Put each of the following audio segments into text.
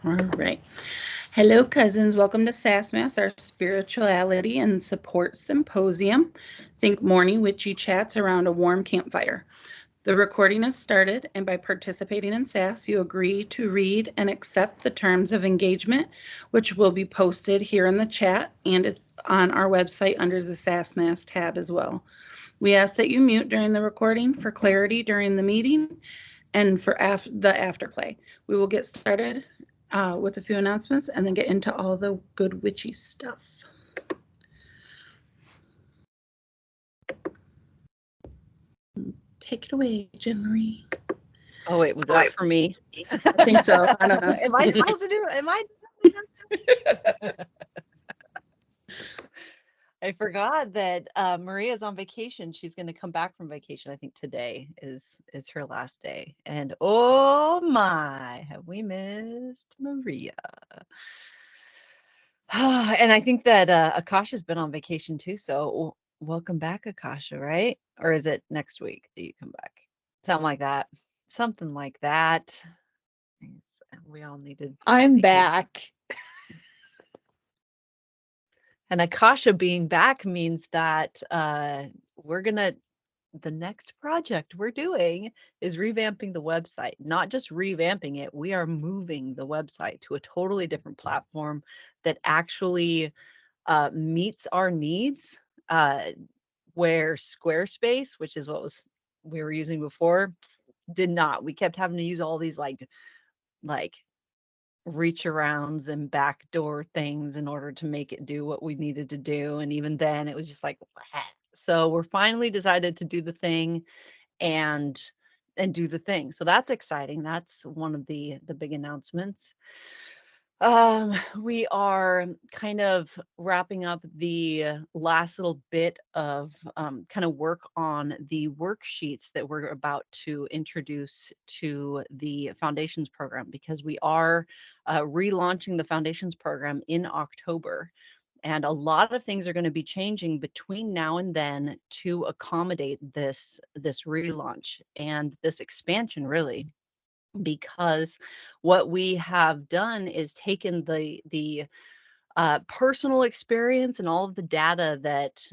All right. Hello, cousins. Welcome to SASS Mass, our spirituality and support symposium. Think morning witchy chats around a warm campfire. The recording has started, and by participating in SASS, you agree to read and accept the terms of engagement, which will be posted here in the chat and on our website under the SASS Mass tab as well. We ask that you mute during the recording for clarity during the meeting and for the afterplay. We will get started with a few announcements and then get into all the good witchy stuff. Take it away, Jen Marie. Oh, wait, was that for me? I think so. I don't know. Am I supposed to do it? Am I? I forgot that Maria's on vacation. She's going to come back from vacation. I think today is her last day. And oh my, have we missed Maria? And I think that Akasha's been on vacation too. So welcome back, Akasha, right? Or is it next week that you come back? Something like that. Something like that. We all needed. I'm back. And Akasha being back means that the next project we're doing is revamping the website. Not just revamping it, we are moving the website to a totally different platform that actually meets our needs, where Squarespace, which is what we were using before, did not. We kept having to use all these like reach arounds and backdoor things in order to make it do what we needed to do. And even then it was just like, what? So we're finally decided to do the thing and do the thing. So that's exciting. That's one of the big announcements. We are kind of wrapping up the last little bit of kind of work on the worksheets that we're about to introduce to the foundations program, because we are relaunching the foundations program in October. And a lot of things are going to be changing between now and then to accommodate this relaunch and this expansion, really. Because what we have done is taken the personal experience and all of the data that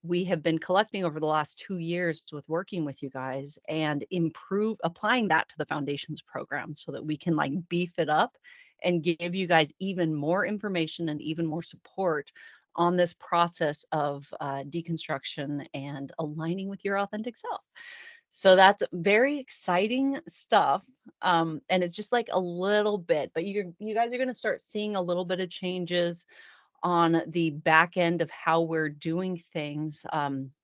we have been collecting over the last 2 years with working with you guys, and applying that to the foundations program so that we can like beef it up and give you guys even more information and even more support on this process of deconstruction and aligning with your authentic self. So that's very exciting stuff. And it's just like a little bit, but you guys are going to start seeing a little bit of changes on the back end of how we're doing things.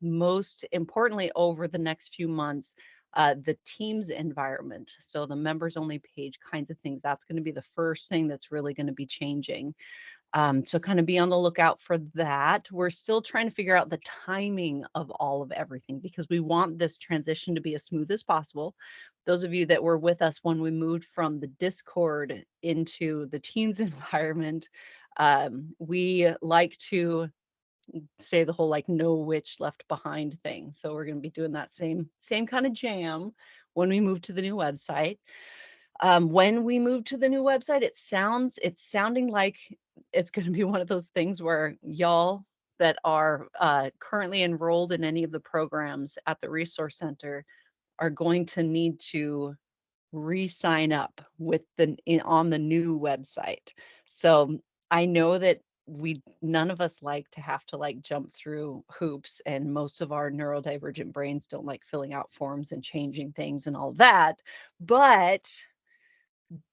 Most importantly, over the next few months, the team's environment. So the members only page kinds of things, that's going to be the first thing that's really going to be changing. So kind of be on the lookout for that. We're still trying to figure out the timing of all of everything, because we want this transition to be as smooth as possible. Those of you that were with us when we moved from the Discord into the Teams environment, we like to say the whole like no witch left behind thing. So we're going to be doing that same kind of jam when we move to the new website. When we move to the new website, it's sounding like it's going to be one of those things where y'all that are currently enrolled in any of the programs at the Resource Center are going to need to re-sign up on the new website. So I know that none of us like to have to like jump through hoops, and most of our neurodivergent brains don't like filling out forms and changing things and all that. But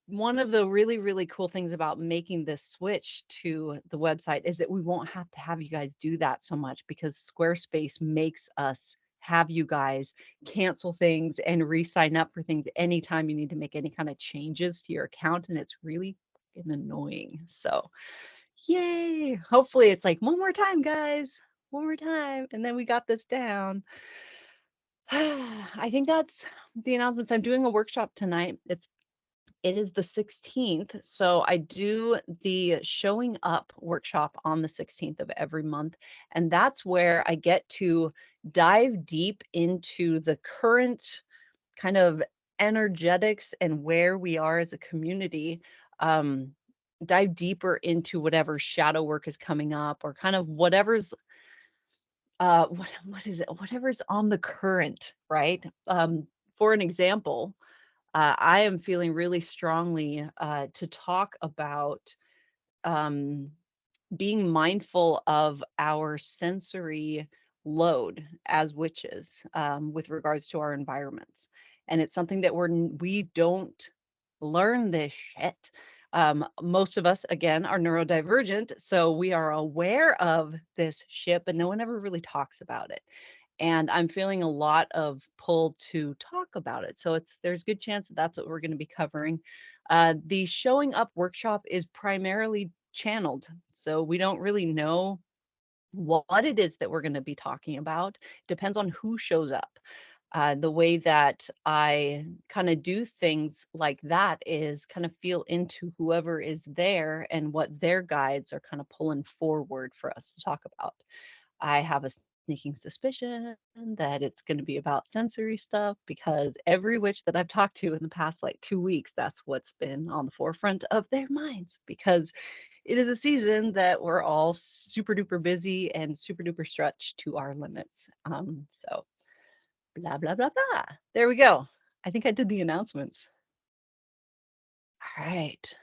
one of the really, really cool things about making this switch to the website is that we won't have to have you guys do that so much, because Squarespace makes us have you guys cancel things and re-sign up for things anytime you need to make any kind of changes to your account. And it's really fucking annoying. So yay. Hopefully it's like one more time, guys, one more time. And then we got this down. I think that's the announcements. I'm doing a workshop tonight. It is the 16th. So I do the showing up workshop on the 16th of every month. And that's where I get to dive deep into the current kind of energetics and where we are as a community dive deeper into whatever shadow work is coming up, or kind of whatever's what is it? Whatever's on the current, right? For an example, I am feeling really strongly to talk about um, being mindful of our sensory load as witches with regards to our environments. And it's something that we don't learn this shit. Most of us, again, are neurodivergent, so we are aware of this shit, but no one ever really talks about it. And I'm feeling a lot of pull to talk about it. So there's good chance that that's what we're going to be covering. The showing up workshop is primarily channeled, so we don't really know what it is that we're going to be talking about. Depends on who shows up. The way that I kind of do things like that is kind of feel into whoever is there and what their guides are kind of pulling forward for us to talk about. I have a sneaking suspicion that it's going to be about sensory stuff, because every witch that I've talked to in the past like 2 weeks, that's what's been on the forefront of their minds, because it is a season that we're all super duper busy and super duper stretched to our limits. So blah, blah, blah, blah. There we go. I think I did the announcements. All right.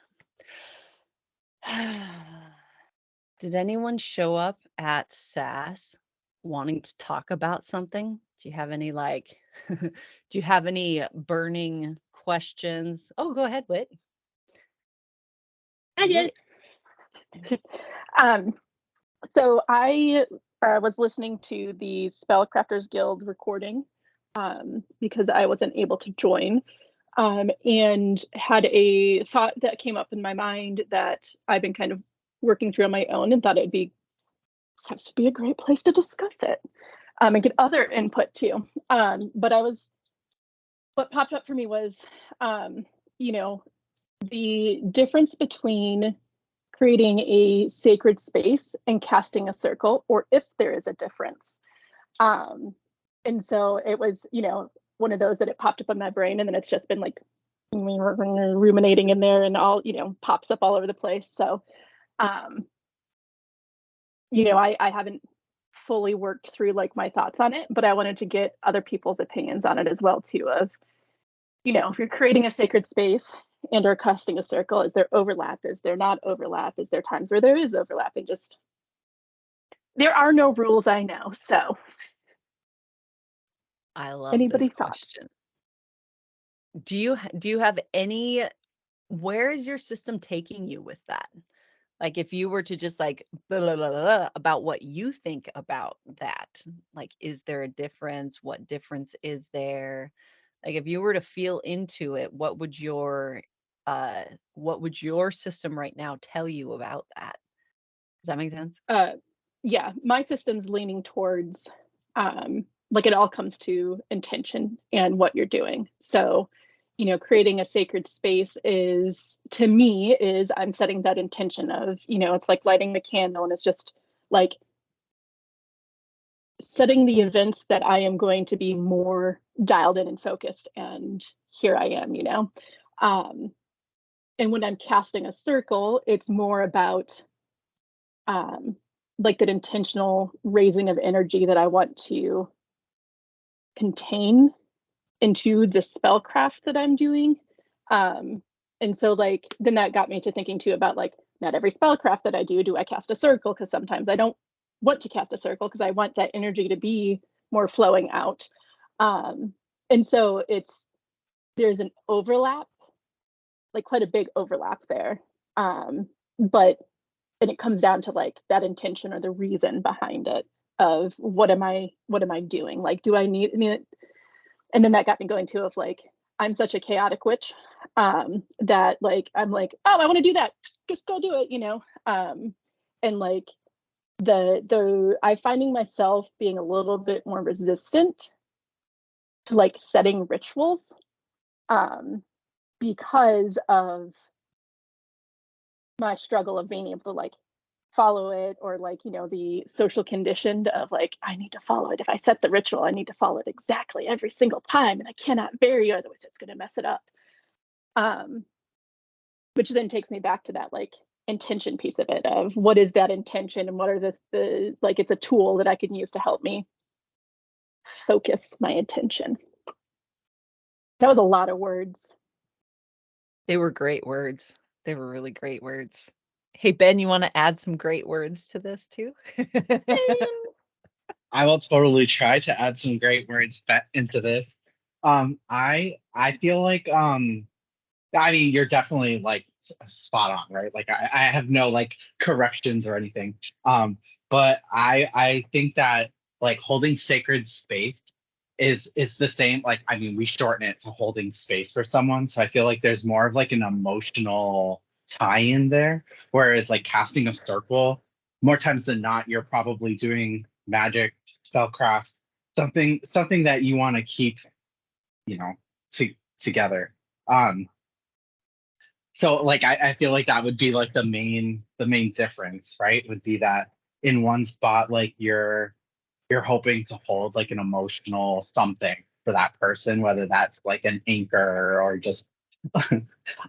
Did anyone show up at SASS wanting to talk about something? Do you have any do you have any burning questions? Oh, go ahead, Whit. I did. um, so I was listening to the Spellcrafters Guild recording because I wasn't able to join, and had a thought that came up in my mind that I've been kind of working through on my own, and thought it'd be seems to be a great place to discuss it and get other input too. But what popped up for me was, you know, the difference between creating a sacred space and casting a circle, or if there is a difference. Um, and so it was, one of those that it popped up in my brain, and then it's just been like ruminating in there, and all, pops up all over the place. So, um, I haven't fully worked through like my thoughts on it, but I wanted to get other people's opinions on it as well too, of, if you're creating a sacred space and or casting a circle, is there overlap? Is there not overlap? Is there times where there is overlap? And just, there are no rules, I know. So I love anybody this thoughts? question. Do you have any, where is your system taking you with that? Like, if you were to just like blah, blah, blah, blah, about what you think about that, like, is there a difference? What difference is there? Like, if you were to feel into it, what would your system right now tell you about that? Does that make sense? Yeah, my system's leaning towards, like, it all comes to intention and what you're doing. So, creating a sacred space is, to me, is I'm setting that intention of, it's like lighting the candle, and it's just like setting the events that I am going to be more dialed in and focused. And here I am, Um, and when I'm casting a circle, it's more about, um, like, that intentional raising of energy that I want to contain into the spellcraft that I'm doing. Um, and so, like, then that got me to thinking too about, like, not every spellcraft that I do I cast a circle, because sometimes I don't want to cast a circle because I want that energy to be more flowing out. Um, and so there's an overlap, like quite a big overlap there. But and it comes down to like that intention or the reason behind it, of what am I doing? Like, do I need, and then that got me going too, of like, I'm such a chaotic witch, that like I'm like, oh, I want to do that, just go do it, and like I finding myself being a little bit more resistant to like setting rituals, um because of my struggle of being able to like follow it, or like, the social conditioned of like, I need to follow it. If I set the ritual, I need to follow it exactly every single time, and I cannot vary, otherwise it's going to mess it up. um which then takes me back to that like intention piece of it, of what is that intention and what are the like, it's a tool that I can use to help me focus my attention. That was a lot of words. They were great words. They were really great words. Hey, Ben, you want to add some great words to this too? I will totally try to add some great words back into this. I feel like I mean you're definitely like spot on, right? Like I have no like corrections or anything. But I think that like holding sacred space is the same. Like I mean we shorten it to holding space for someone. So I feel like there's more of like an emotional tie in there. Whereas like casting a circle, more times than not, you're probably doing magic, spellcraft, something that you want to keep, you know, together. Um, so like I feel like that would be like the main difference, right? Would be that in one spot, like you're hoping to hold like an emotional something for that person, whether that's like an anchor or just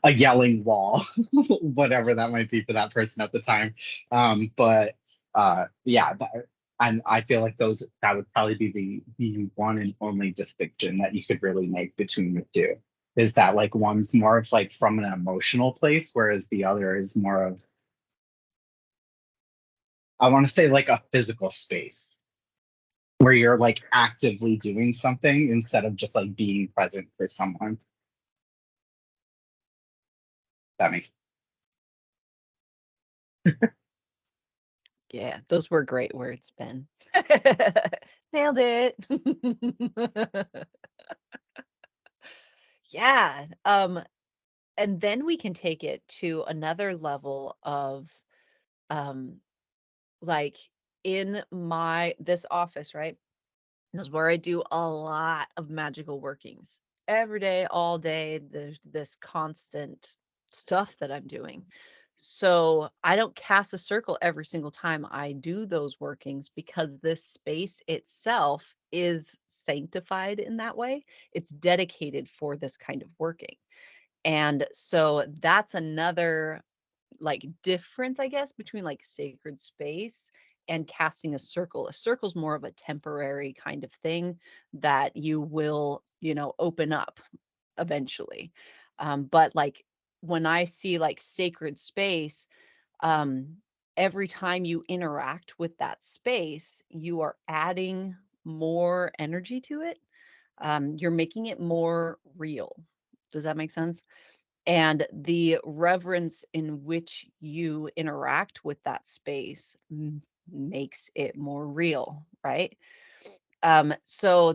a yelling wall, whatever that might be for that person at the time. But yeah, and I feel like that would probably be the one and only distinction that you could really make between the two. Is that like one's more of like from an emotional place, whereas the other is more of, I want to say like a physical space where you're like actively doing something instead of just like being present for someone. That makes Yeah, those were great words, Ben. Nailed it. Yeah. And then we can take it to another level of um like in this office, right? This is where I do a lot of magical workings. Every day, all day, there's this constant stuff that I'm doing. So I don't cast a circle every single time I do those workings because this space itself is sanctified in that way. It's dedicated for this kind of working. And so that's another like difference, I guess, between like sacred space and casting a circle. A circle's more of a temporary kind of thing that you will, open up eventually. But like when I see like sacred space, um, every time you interact with that space, you are adding more energy to it. You're making it more real. Does that make sense? And the reverence in which you interact with that space makes it more real, right? So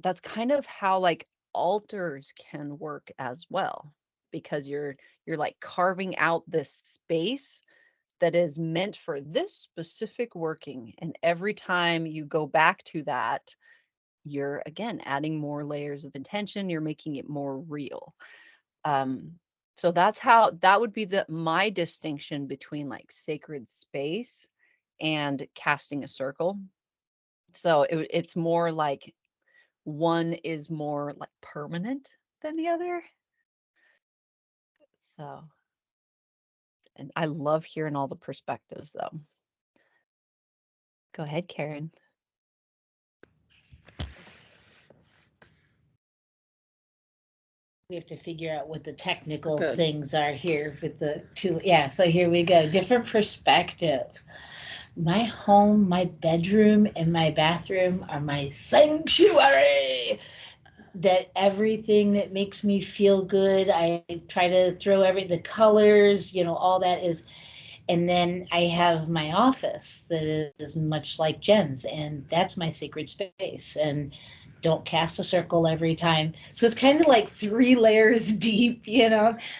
that's kind of how like altars can work as well, because you're like carving out this space that is meant for this specific working, and every time you go back to that, you're again adding more layers of intention, you're making it more real. um so that would be my distinction between like sacred space and casting a circle. So it's more like one is more like permanent than the other. So, and I love hearing all the perspectives though. Go ahead, Karen. We have to figure out what the technical Good. things are here with the two. Yeah, so here we go. Different perspective. My home, my bedroom, and my bathroom are my sanctuary. That everything that makes me feel good, I try to throw the colors, all that is. And then I have my office that is much like Jen's, and that's my sacred space. And don't cast a circle every time. So it's kind of like 3 layers deep,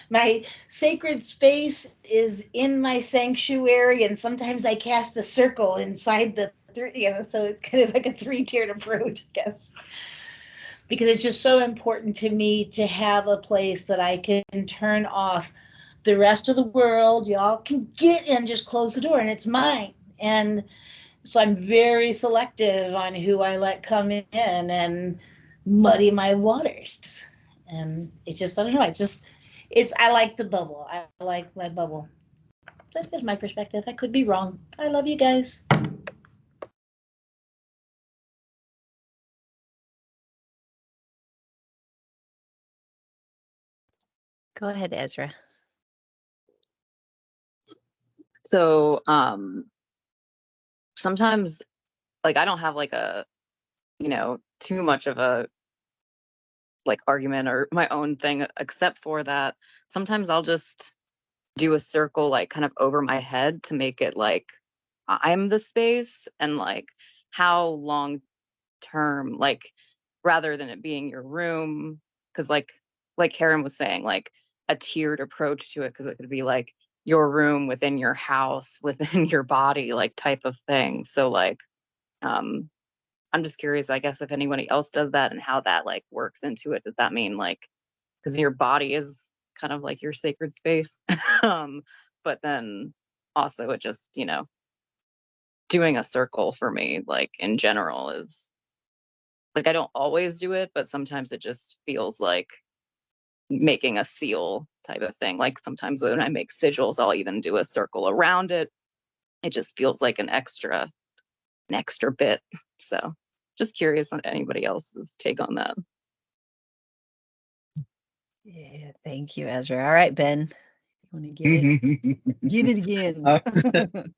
My sacred space is in my sanctuary, and sometimes I cast a circle inside the 3, so it's kind of like a 3-tiered approach, I guess. Because it's just so important to me to have a place that I can turn off the rest of the world. Y'all can get in, just close the door, and it's mine. And so I'm very selective on who I let come in and muddy my waters. And it's just, I don't know, I like the bubble. I like my bubble. That's just my perspective. I could be wrong. I love you guys. Go ahead, Ezra. So sometimes like I don't have like a, too much of a like argument or my own thing, except for that sometimes I'll just do a circle like kind of over my head to make it like I'm the space, and like how long term, like rather than it being your room, because like Karen was saying, like a tiered approach to it, because it could be like your room within your house within your body, like type of thing. So like um I'm just curious, I guess, if anybody else does that and how that like works into it. Does that mean like, because your body is kind of like your sacred space, but then also it just, doing a circle for me, like in general, is like I don't always do it, but sometimes it just feels like making a seal type of thing. Like sometimes when I make sigils, I'll even do a circle around it. It just feels like an extra bit. So just curious on anybody else's take on that. Yeah, thank you, Ezra. All right, Ben. You want to get it? Get it again.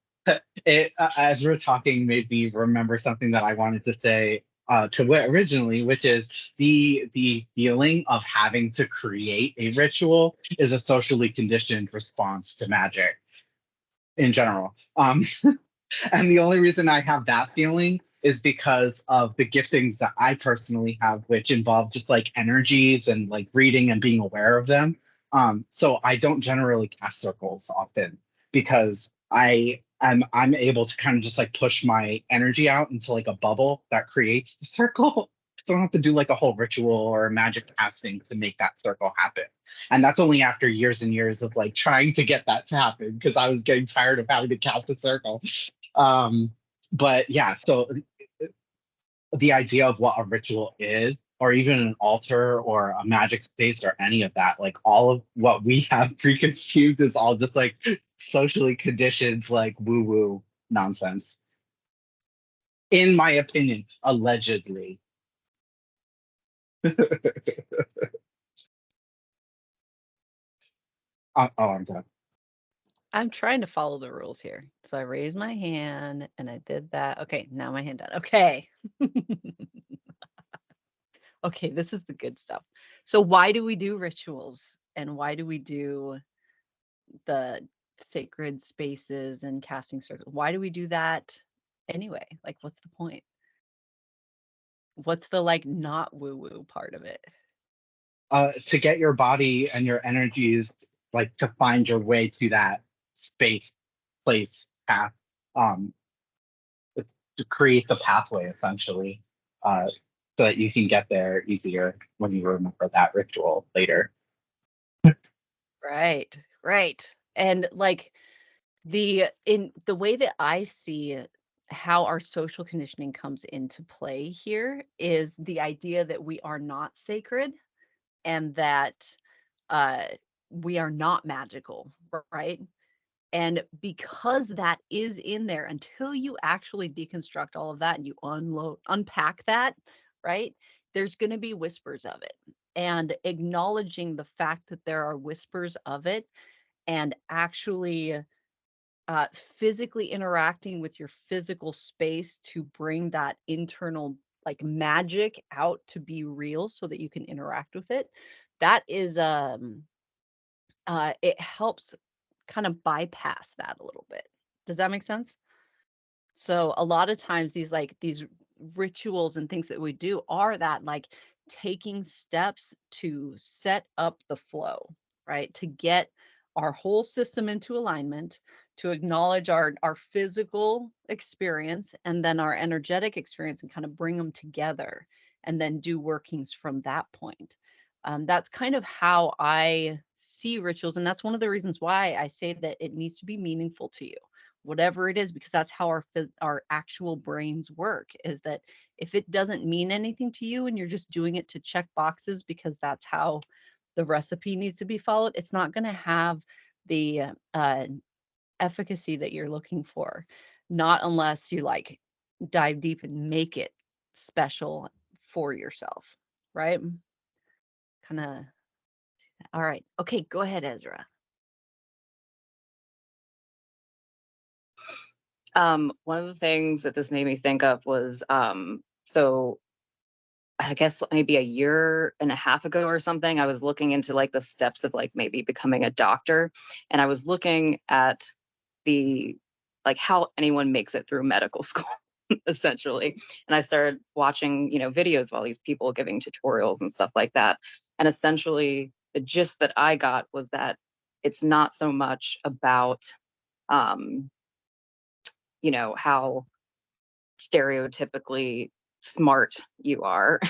As we're talking, made me remember something that I wanted to say to Whit originally, which is the feeling of having to create a ritual is a socially conditioned response to magic in general. And the only reason I have that feeling is because of the giftings that I personally have, which involve just like energies and like reading and being aware of them. So I don't generally cast circles often because I'm able to kind of just like push my energy out into like a bubble that creates the circle. So I don't have to do like a whole ritual or a magic casting to make that circle happen. And that's only after years and years of like trying to get that to happen because I was getting tired of having to cast a circle. But yeah, so the idea of what a ritual is, or even an altar or a magic space or any of that, like all of what we have preconceived is all just like socially conditioned, like woo woo nonsense. In my opinion, allegedly. Oh, I'm done. I'm trying to follow the rules here. So I raised my hand and I did that. Okay, now my hand done. Okay. Okay, this is the good stuff. So why do we do rituals and why do we do the sacred spaces and casting circles? Why do we do that anyway? Like, what's the point? What's the like not woo woo part of it? To get your body and your energies like to find your way to that space, place, path, um, to create the pathway essentially, so that you can get there easier when you remember that ritual later. Right, right. And like in the way that I see how our social conditioning comes into play here is the idea that we are not sacred and that uh we are not magical, right? And because that is in there, until you actually deconstruct all of that and you unpack that, right? There's going to be whispers of it. And acknowledging the fact that there are whispers of it and actually physically interacting with your physical space to bring that internal like magic out to be real so that you can interact with it. That is it helps kind of bypass that a little bit. Does that make sense? So a lot of times these rituals and things that we do are that like taking steps to set up the flow, right? To get our whole system into alignment, to acknowledge our physical experience and then our energetic experience and kind of bring them together and then do workings from that point. That's kind of how I see rituals. And that's one of the reasons why I say that it needs to be meaningful to you, whatever it is, because that's how our actual brains work, is that if it doesn't mean anything to you and you're just doing it to check boxes because that's how the recipe needs to be followed, it's not going to have the efficacy that you're looking for, not unless you like dive deep and make it special for yourself, right? Kind of. All right. Okay, go ahead, Ezra. One of the things that this made me think of was so I guess maybe a year and a half ago or something, I was looking into like the steps of like maybe becoming a doctor. And I was looking at the like how anyone makes it through medical school, essentially. And I started watching, videos of all these people giving tutorials and stuff like that. And essentially the gist that I got was that it's not so much about um, how stereotypically smart you are.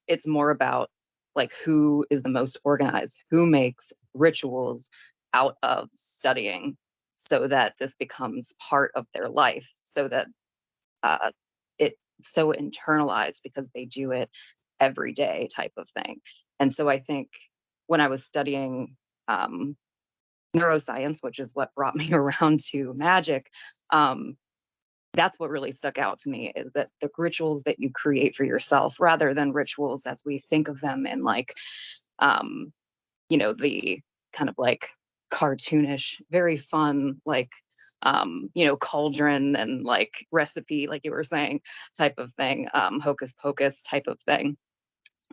It's more about like who is the most organized, who makes rituals out of studying so that this becomes part of their life, so that it's so internalized because they do it every day type of thing. And so I think when I was studying neuroscience, which is what brought me around to magic, that's what really stuck out to me, is that the rituals that you create for yourself rather than rituals as we think of them in like the kind of like cartoonish, very fun, like cauldron and like recipe, like you were saying, type of thing, hocus pocus type of thing.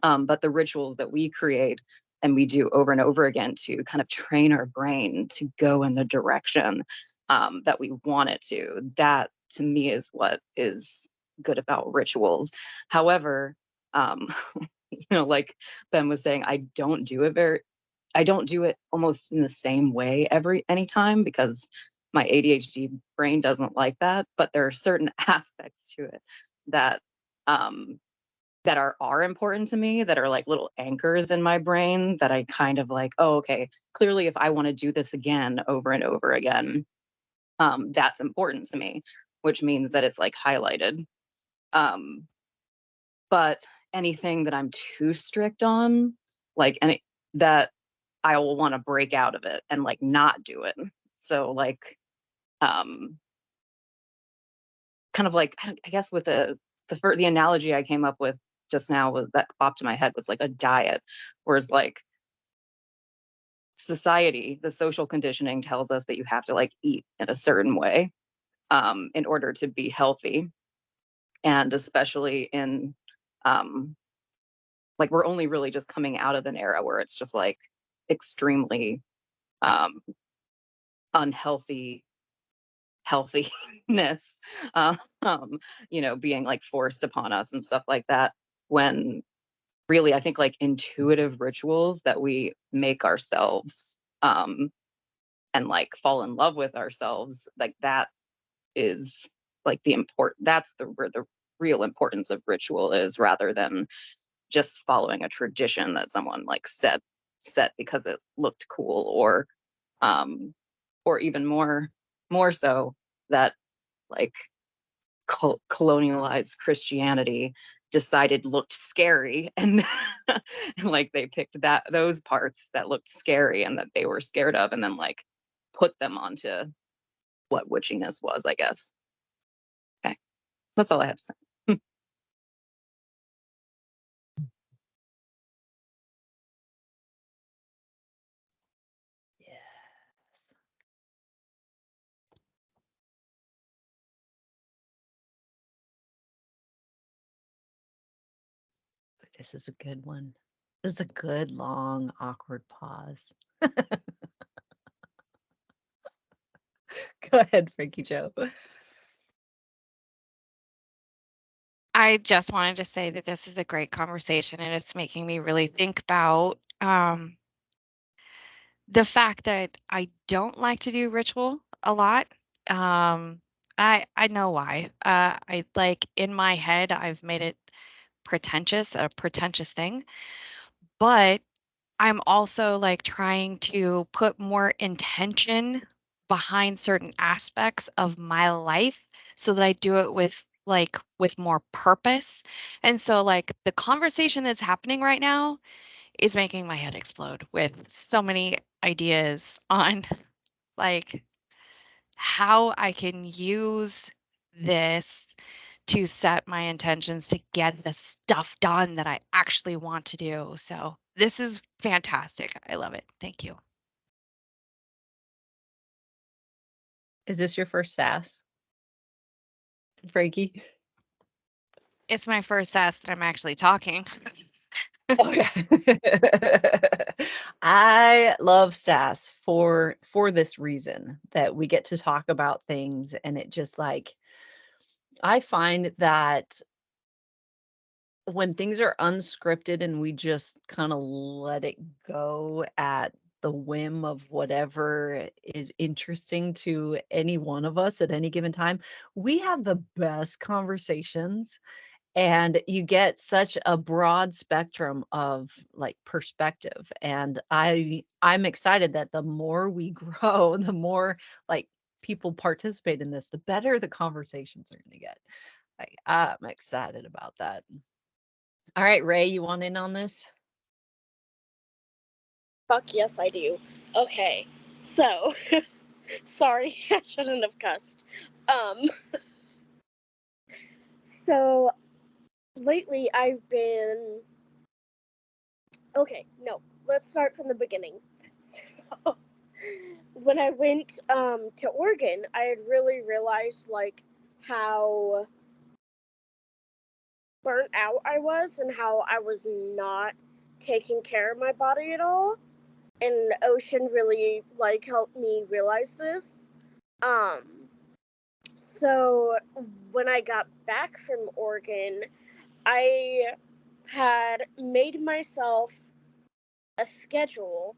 But the rituals that we create and we do over and over again to kind of train our brain to go in the direction that we want it that to me is what is good about rituals. However, like Ben was saying, I don't do it almost in the same way anytime, because my ADHD brain doesn't like that. But there are certain aspects to it that that are important to me, that are like little anchors in my brain that I kind of like, oh, okay, clearly if I want to do this again over and over again, that's important to me, which means that it's like highlighted. But anything that I'm too strict on, like that I will want to break out of it and like not do it. So like kind of like, I guess with the analogy I came up with just now that popped to my head was like a diet, whereas like society, the social conditioning tells us that you have to like eat in a certain way in order to be healthy. And especially in like we're only really just coming out of an era where it's just like extremely unhealthy healthiness being like forced upon us and stuff like that, when really I think like intuitive rituals that we make ourselves and like fall in love with ourselves, like that is like that's where the real importance of ritual is, rather than just following a tradition that someone like set because it looked cool, or even more so that like colonialized Christianity decided looked scary, and like they picked those parts that looked scary and that they were scared of, and then like put them onto what witchiness was, I guess. Okay, that's all I have to say. Yes. This is a good one. This is a good, long, awkward pause. Go ahead, Frankie Joe. I just wanted to say that this is a great conversation, and it's making me really think about the fact that I don't like to do ritual a lot. I know why. I like in my head I've made it a pretentious thing, but I'm also like trying to put more intention behind certain aspects of my life so that I do it with more purpose. And so like the conversation that's happening right now is making my head explode with so many ideas on like how I can use this to set my intentions to get the stuff done that I actually want to do. So this is fantastic. I love it. Thank you. Is this your first SASS, Frankie? It's my first SASS that I'm actually talking. Okay. I love SASS for this reason, that we get to talk about things, and it just like, I find that when things are unscripted and we just kind of let it go at the whim of whatever is interesting to any one of us at any given time, we have the best conversations, and you get such a broad spectrum of like perspective. And I'm excited that the more we grow, the more like people participate in this, the better the conversations are going to get. Like, I'm excited about that. All right, Ray, you want in on this? Fuck yes, I do. Okay, so sorry, I shouldn't have cussed. So lately I've been okay. No, let's start from the beginning. So, when I went to Oregon, I had really realized like how burnt out I was and how I was not taking care of my body at all. And Ocean really like helped me realize this. Um, so when I got back from Oregon, I had made myself a schedule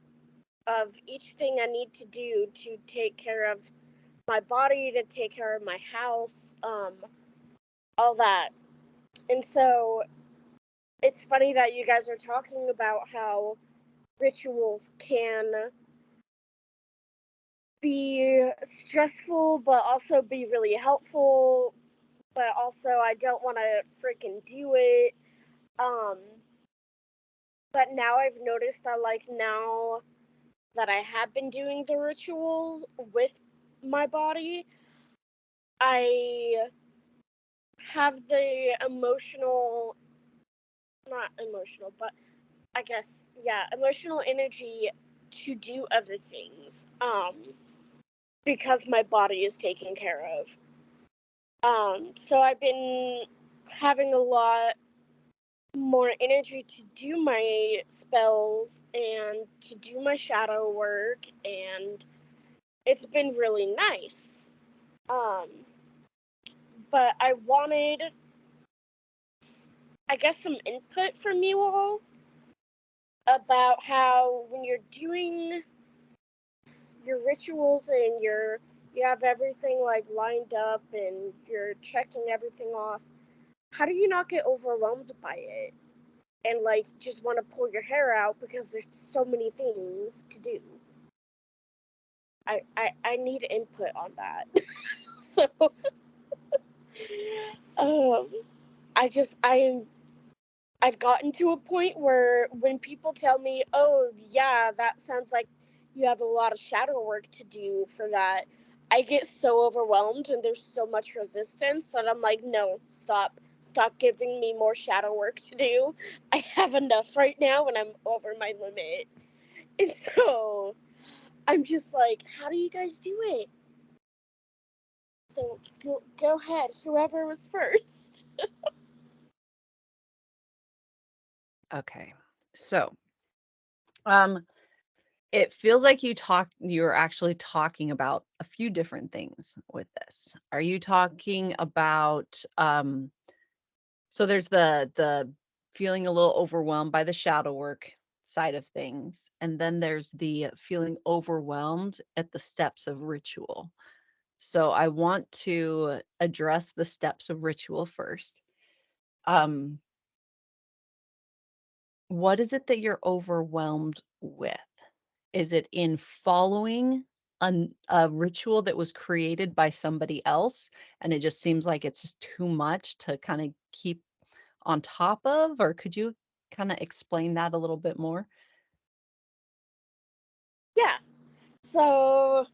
of each thing I need to do to take care of my body, to take care of my house, all that. And so it's funny that you guys are talking about how rituals can be stressful but also be really helpful, but also I don't want to freaking do it. Um but now I've noticed that like now that I have been doing the rituals with my body, I have the emotional, not emotional, but I guess yeah, emotional energy to do other things. Because my body is taken care of. So I've been having a lot more energy to do my spells and to do my shadow work, and it's been really nice. Um, but I wanted, I guess, some input from you all about how when you're doing your rituals and you have everything like lined up and you're checking everything off, how do you not get overwhelmed by it and like just want to pull your hair out because there's so many things to do? I need input on that. So um I've gotten to a point where when people tell me, oh yeah, that sounds like you have a lot of shadow work to do for that, I get so overwhelmed and there's so much resistance that I'm like, no, stop giving me more shadow work to do. I have enough right now and I'm over my limit. And so I'm just like, how do you guys do it? So go ahead, whoever was first. Okay. So, it feels like you're actually talking about a few different things with this. Are you talking about so there's the feeling a little overwhelmed by the shadow work side of things, and then there's the feeling overwhelmed at the steps of ritual. So I want to address the steps of ritual first. Um, what is it that you're overwhelmed with? Is it in following a ritual that was created by somebody else, and it just seems like it's just too much to kind of keep on top of? Or could you kind of explain that a little bit more? Yeah. So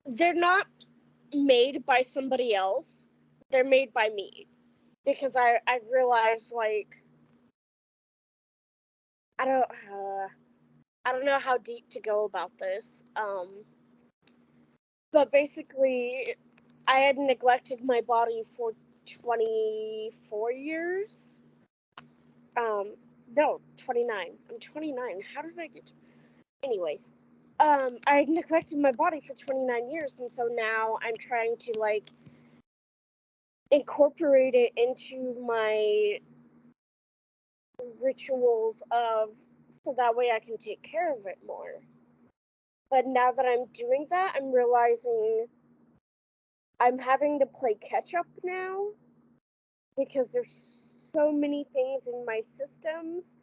they're not made by somebody else. They're made by me. Because I realized, like, I don't know how deep to go about this. But basically, I had neglected my body for 24 years. No, 29. I'm 29. How did I get to... Anyways, I had neglected my body for 29 years, and so now I'm trying to, like, incorporate it into my rituals of, so that way I can take care of it more. But now that I'm doing that, I'm realizing I'm having to play catch up now because there's so many things in my systems,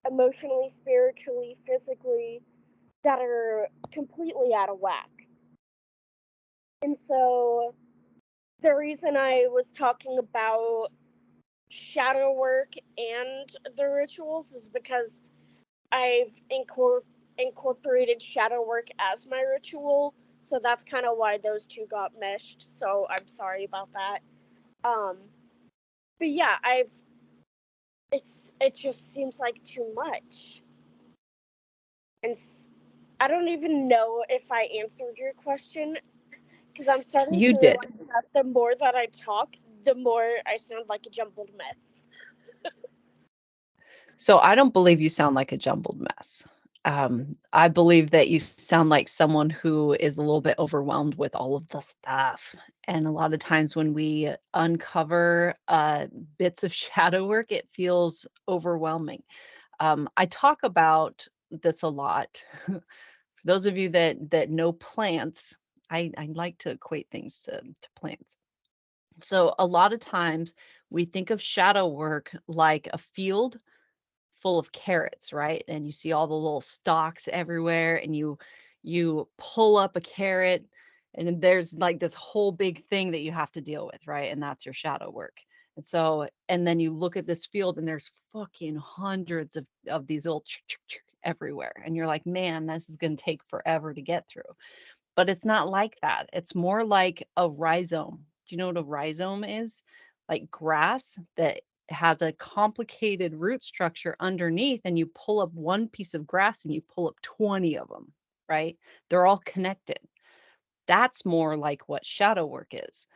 emotionally, spiritually, physically, that are completely out of whack. And so the reason I was talking about shadow work and the rituals is because I've incorporated shadow work as my ritual, so that's kind of why those two got meshed. So I'm sorry about that. But yeah, it just seems like too much, and I don't even know if I answered your question because I'm starting You to did. realize that the more that I talk, the more I sound like a jumbled mess. So I don't believe you sound like a jumbled mess. I believe that you sound like someone who is a little bit overwhelmed with all of the stuff. And a lot of times when we uncover bits of shadow work, it feels overwhelming. I talk about this a lot. For those of you that know plants, I like to equate things to plants. So a lot of times we think of shadow work like a field full of carrots, right? And you see all the little stalks everywhere, and you pull up a carrot, and then there's like this whole big thing that you have to deal with, right? And that's your shadow work. And so, and then you look at this field, and there's fucking hundreds of these little everywhere, and you're like, man, this is going to take forever to get through. But it's not like that. It's more like a rhizome. Do you know what a rhizome is? Like grass that has a complicated root structure underneath, and you pull up one piece of grass and you pull up 20 of them, right? They're all connected. That's more like what shadow work is.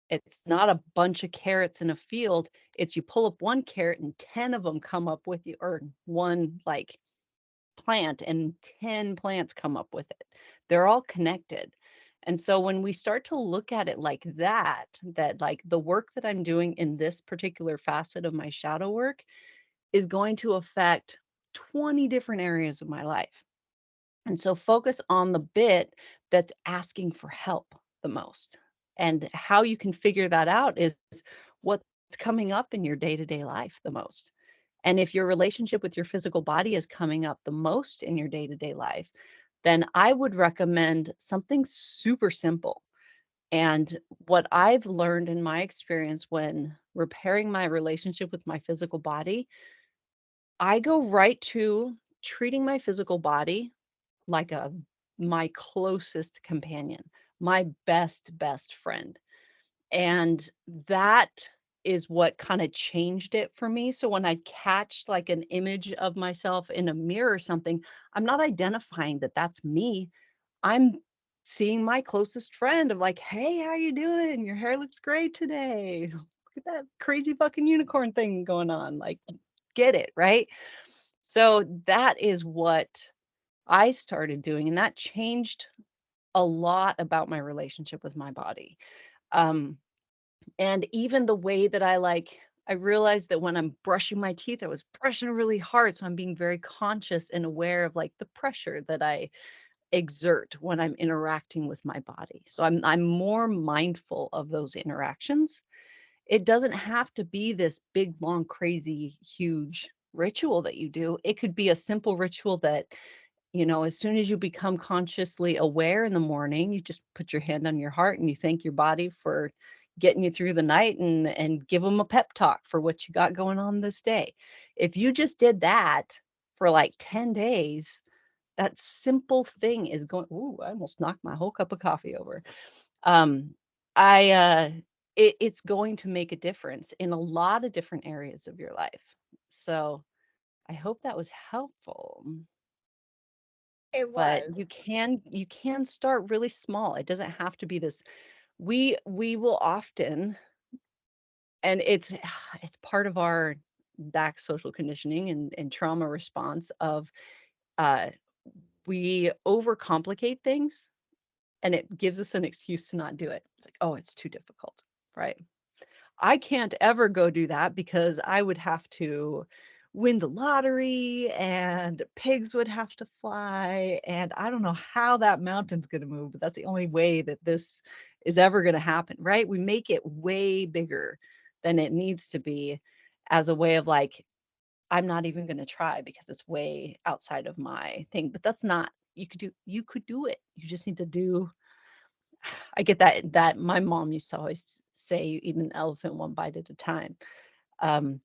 It's not a bunch of carrots in a field. It's you pull up one carrot and 10 of them come up with you, or one like plant and 10 plants come up with it. They're all connected. And so when we start to look at it like that like the work that I'm doing in this particular facet of my shadow work is going to affect 20 different areas of my life. And so focus on the bit that's asking for help the most. And how you can figure that out is what's coming up in your day-to-day life the most. And if your relationship with your physical body is coming up the most in your day-to-day life, then I would recommend something super simple. And what I've learned in my experience when repairing my relationship with my physical body, I go right to treating my physical body like my closest companion, my best friend. And that is what kind of changed it for me. So when I catch like an image of myself in a mirror or something, I'm not identifying that that's me. I'm seeing my closest friend of like, hey, how you doing? Your hair looks great today. Look at that crazy fucking unicorn thing going on. Like, get it, right? So that is what I started doing, and that changed a lot about my relationship with my body. And even the way that I realized that when I'm brushing my teeth, I was brushing really hard. So I'm being very conscious and aware of like the pressure that I exert when I'm interacting with my body. So I'm more mindful of those interactions. It doesn't have to be this big, long, crazy, huge ritual that you do. It could be a simple ritual that, as soon as you become consciously aware in the morning, you just put your hand on your heart and you thank your body for getting you through the night and give them a pep talk for what you got going on this day. If you just did that for like 10 days, that simple thing is going, ooh, I almost knocked my whole cup of coffee over. It's going to make a difference in a lot of different areas of your life. So I hope that was helpful. It But was. you can start really small. It doesn't have to be this. We will often, and it's part of our back social conditioning and trauma response of we overcomplicate things, and it gives us an excuse to not do it. It's like, oh, it's too difficult, right? I can't ever go do that because I would have to win the lottery and pigs would have to fly. And I don't know how that mountain's going to move, but that's the only way that this is ever going to happen, right? We make it way bigger than it needs to be as a way of like, I'm not even going to try because it's way outside of my thing. But that's not, you could do it. You just need to do. I get that my mom used to always say, you eat an elephant one bite at a time,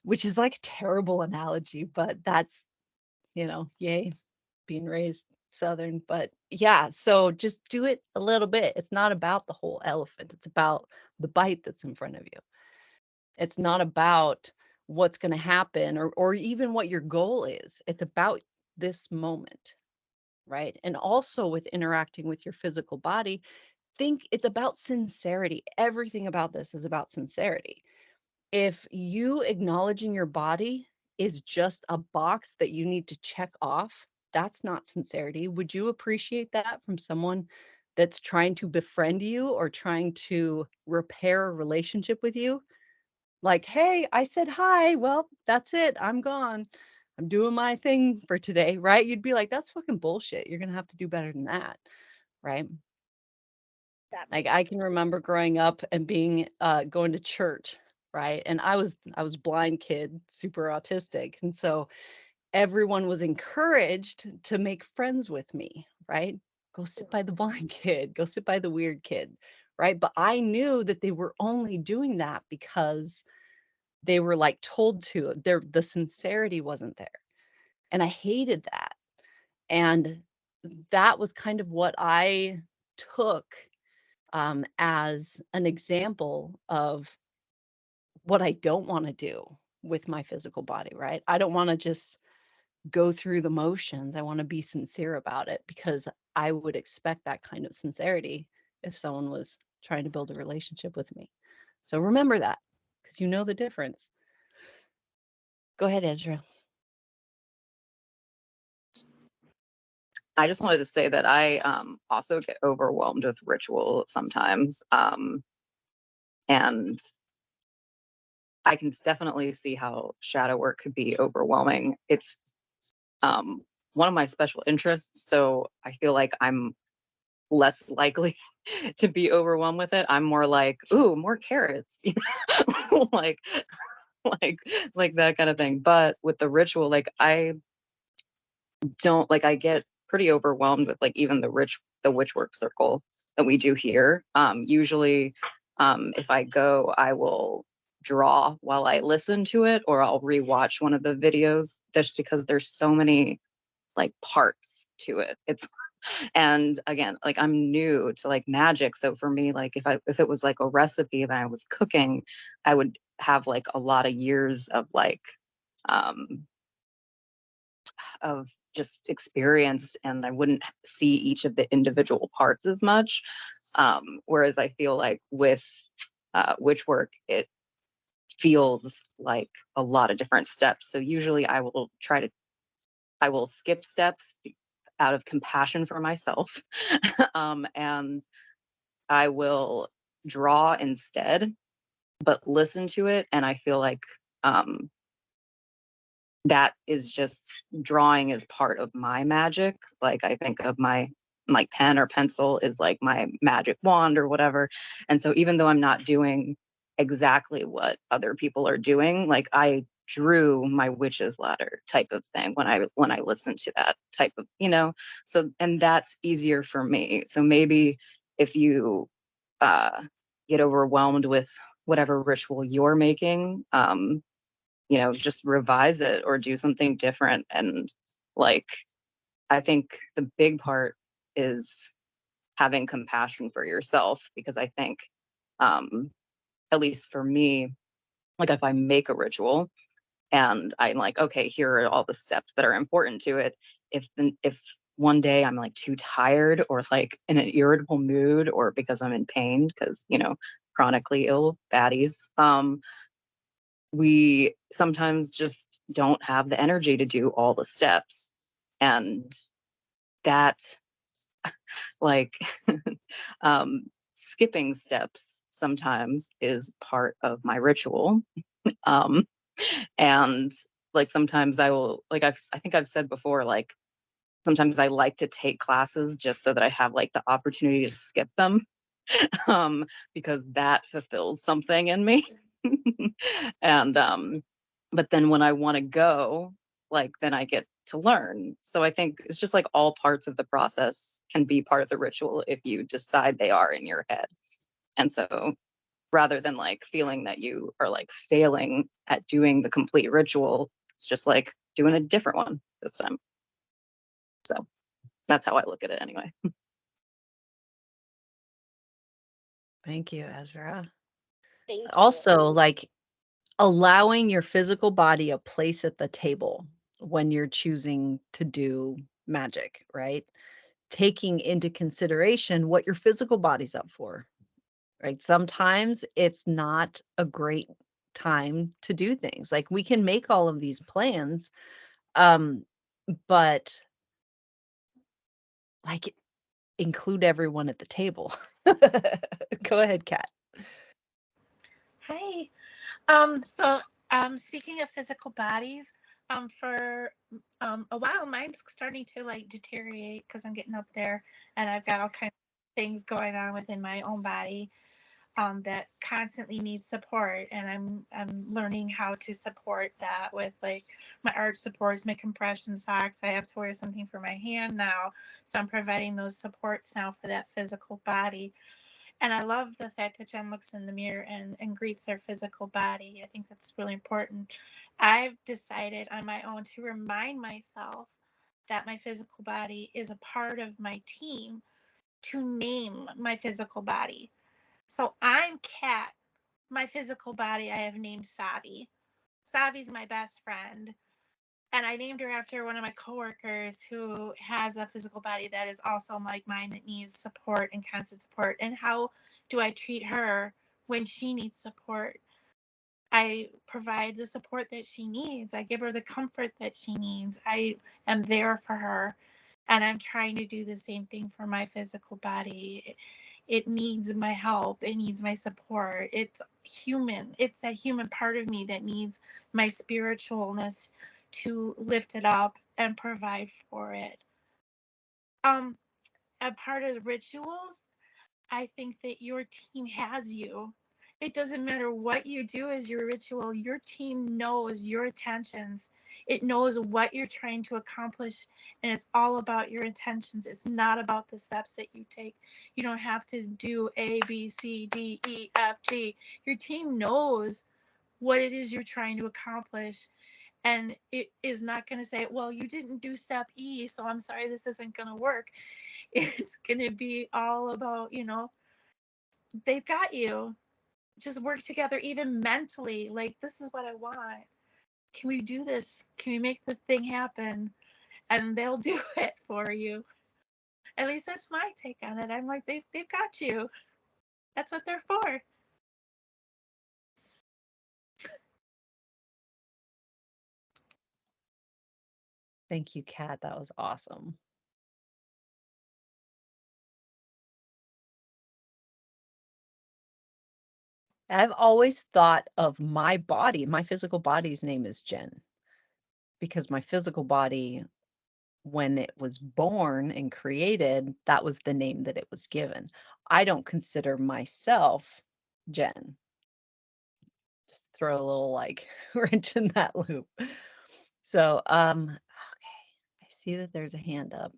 which is like a terrible analogy, but that's, yay, being raised Southern. But yeah, so just do it a little bit. It's not about the whole elephant. It's about the bite that's in front of you. It's not about what's going to happen or even what your goal is. It's about this moment, right? And also with interacting with your physical body, think it's about sincerity. Everything about this is about sincerity. If you acknowledging your body is just a box that you need to check off, that's not sincerity. Would you appreciate that from someone that's trying to befriend you or trying to repair a relationship with you? Like, hey, I said hi. Well, that's it. I'm gone. I'm doing my thing for today, right? You'd be like, that's fucking bullshit. You're going to have to do better than that, right? That Like makes I can remember growing up and being going to church, right? And I was blind kid, super autistic. And so everyone was encouraged to make friends with me, right? Go sit by the blind kid, go sit by the weird kid, right? But I knew that they were only doing that because they were like told to. The sincerity wasn't there. And I hated that. And that was kind of what I took as an example of what I don't want to do with my physical body, right? I don't want to just go through the motions. I want to be sincere about it because I would expect that kind of sincerity if someone was trying to build a relationship with me. So remember that because you know the difference. Go ahead, Ezra. I just wanted to say that I also get overwhelmed with ritual sometimes. And I can definitely see how shadow work could be overwhelming. It's one of my special interests, so I feel like I'm less likely to be overwhelmed with it. I'm more like, ooh, more carrots, like like like that kind of thing. But with the ritual, like I don't like I get pretty overwhelmed with like even the witch work circle that we do here. Usually if I go, I will draw while I listen to it, or I'll rewatch one of the videos just because there's so many like parts to it. It's and again, like I'm new to like magic. So for me, like if it was like a recipe that I was cooking, I would have like a lot of years um of just experience, and I wouldn't see each of the individual parts as much. Whereas I feel like with witch work, it feels like a lot of different steps. So usually I will skip steps out of compassion for myself. And I will draw instead, but listen to it. And I feel like um, that is just drawing is part of my magic. Like I think of my like pen or pencil is like my magic wand or whatever. And so even though I'm not doing exactly what other people are doing, like I drew my witch's ladder type of thing when I listen to that type of, so and that's easier for me. So maybe if you uh get overwhelmed with whatever ritual you're making, just revise it or do something different. And like, I think the big part is having compassion for yourself, because I think, at least for me, like if I make a ritual and I'm like, okay, here are all the steps that are important to it. If one day I'm like too tired or like in an irritable mood or because I'm in pain, because chronically ill baddies, we sometimes just don't have the energy to do all the steps. And that, like, skipping steps sometimes is part of my ritual. Um, and like sometimes I will, like I think I've said before, like sometimes I like to take classes just so that I have like the opportunity to skip them, because that fulfills something in me. And but then when I want to go, like then I get to learn. So I think it's just like all parts of the process can be part of the ritual if you decide they are in your head. And so rather than like feeling that you are like failing at doing the complete ritual, it's just like doing a different one this time. So that's how I look at it anyway. Thank you, Ezra. Thank you. Also, like allowing your physical body a place at the table when you're choosing to do magic, right? Taking into consideration what your physical body's up for, right? Sometimes it's not a great time to do things. Like we can make all of these plans, but like include everyone at the table. Go ahead, Kat. Hi. So speaking of physical bodies, for a while mine's starting to like deteriorate because I'm getting up there and I've got all kinds of things going on within my own body that constantly need support, and I'm learning how to support that with like my arch supports, my compression socks. I have to wear something for my hand now, so I'm providing those supports now for that physical body. And I love the fact that Jen looks in the mirror and greets her physical body. I think that's really important. I've decided on my own to remind myself that my physical body is a part of my team, to name my physical body. So I'm Kat. My physical body I have named Savi. Savi's my best friend. And I named her after one of my coworkers who has a physical body that is also like mine, that needs support and constant support. And how do I treat her when she needs support? I provide the support that she needs. I give her the comfort that she needs. I am there for her. And I'm trying to do the same thing for my physical body. It needs my help. It needs my support. It's human. It's that human part of me that needs my spiritualness to lift it up and provide for it. Um, a part of the rituals, I think that your team has you. It doesn't matter what you do as your ritual, your team knows your intentions. It knows what you're trying to accomplish, and it's all about your intentions. It's not about the steps that you take. You don't have to do A, B, C, D, E, F, G. Your team knows what it is you're trying to accomplish. And it is not going to say, well, you didn't do step E, so I'm sorry, this isn't going to work. It's going to be all about, they've got you. Just work together, even mentally. Like, this is what I want. Can we do this? Can we make the thing happen? And they'll do it for you. At least that's my take on it. I'm like, they've got you. That's what they're for. Thank you, Kat. That was awesome. I've always thought of my body, my physical body's name is Jen, because my physical body, when it was born and created, that was the name that it was given. I don't consider myself Jen. Just throw a little like wrench in that loop. So, okay, I see that there's a hand up.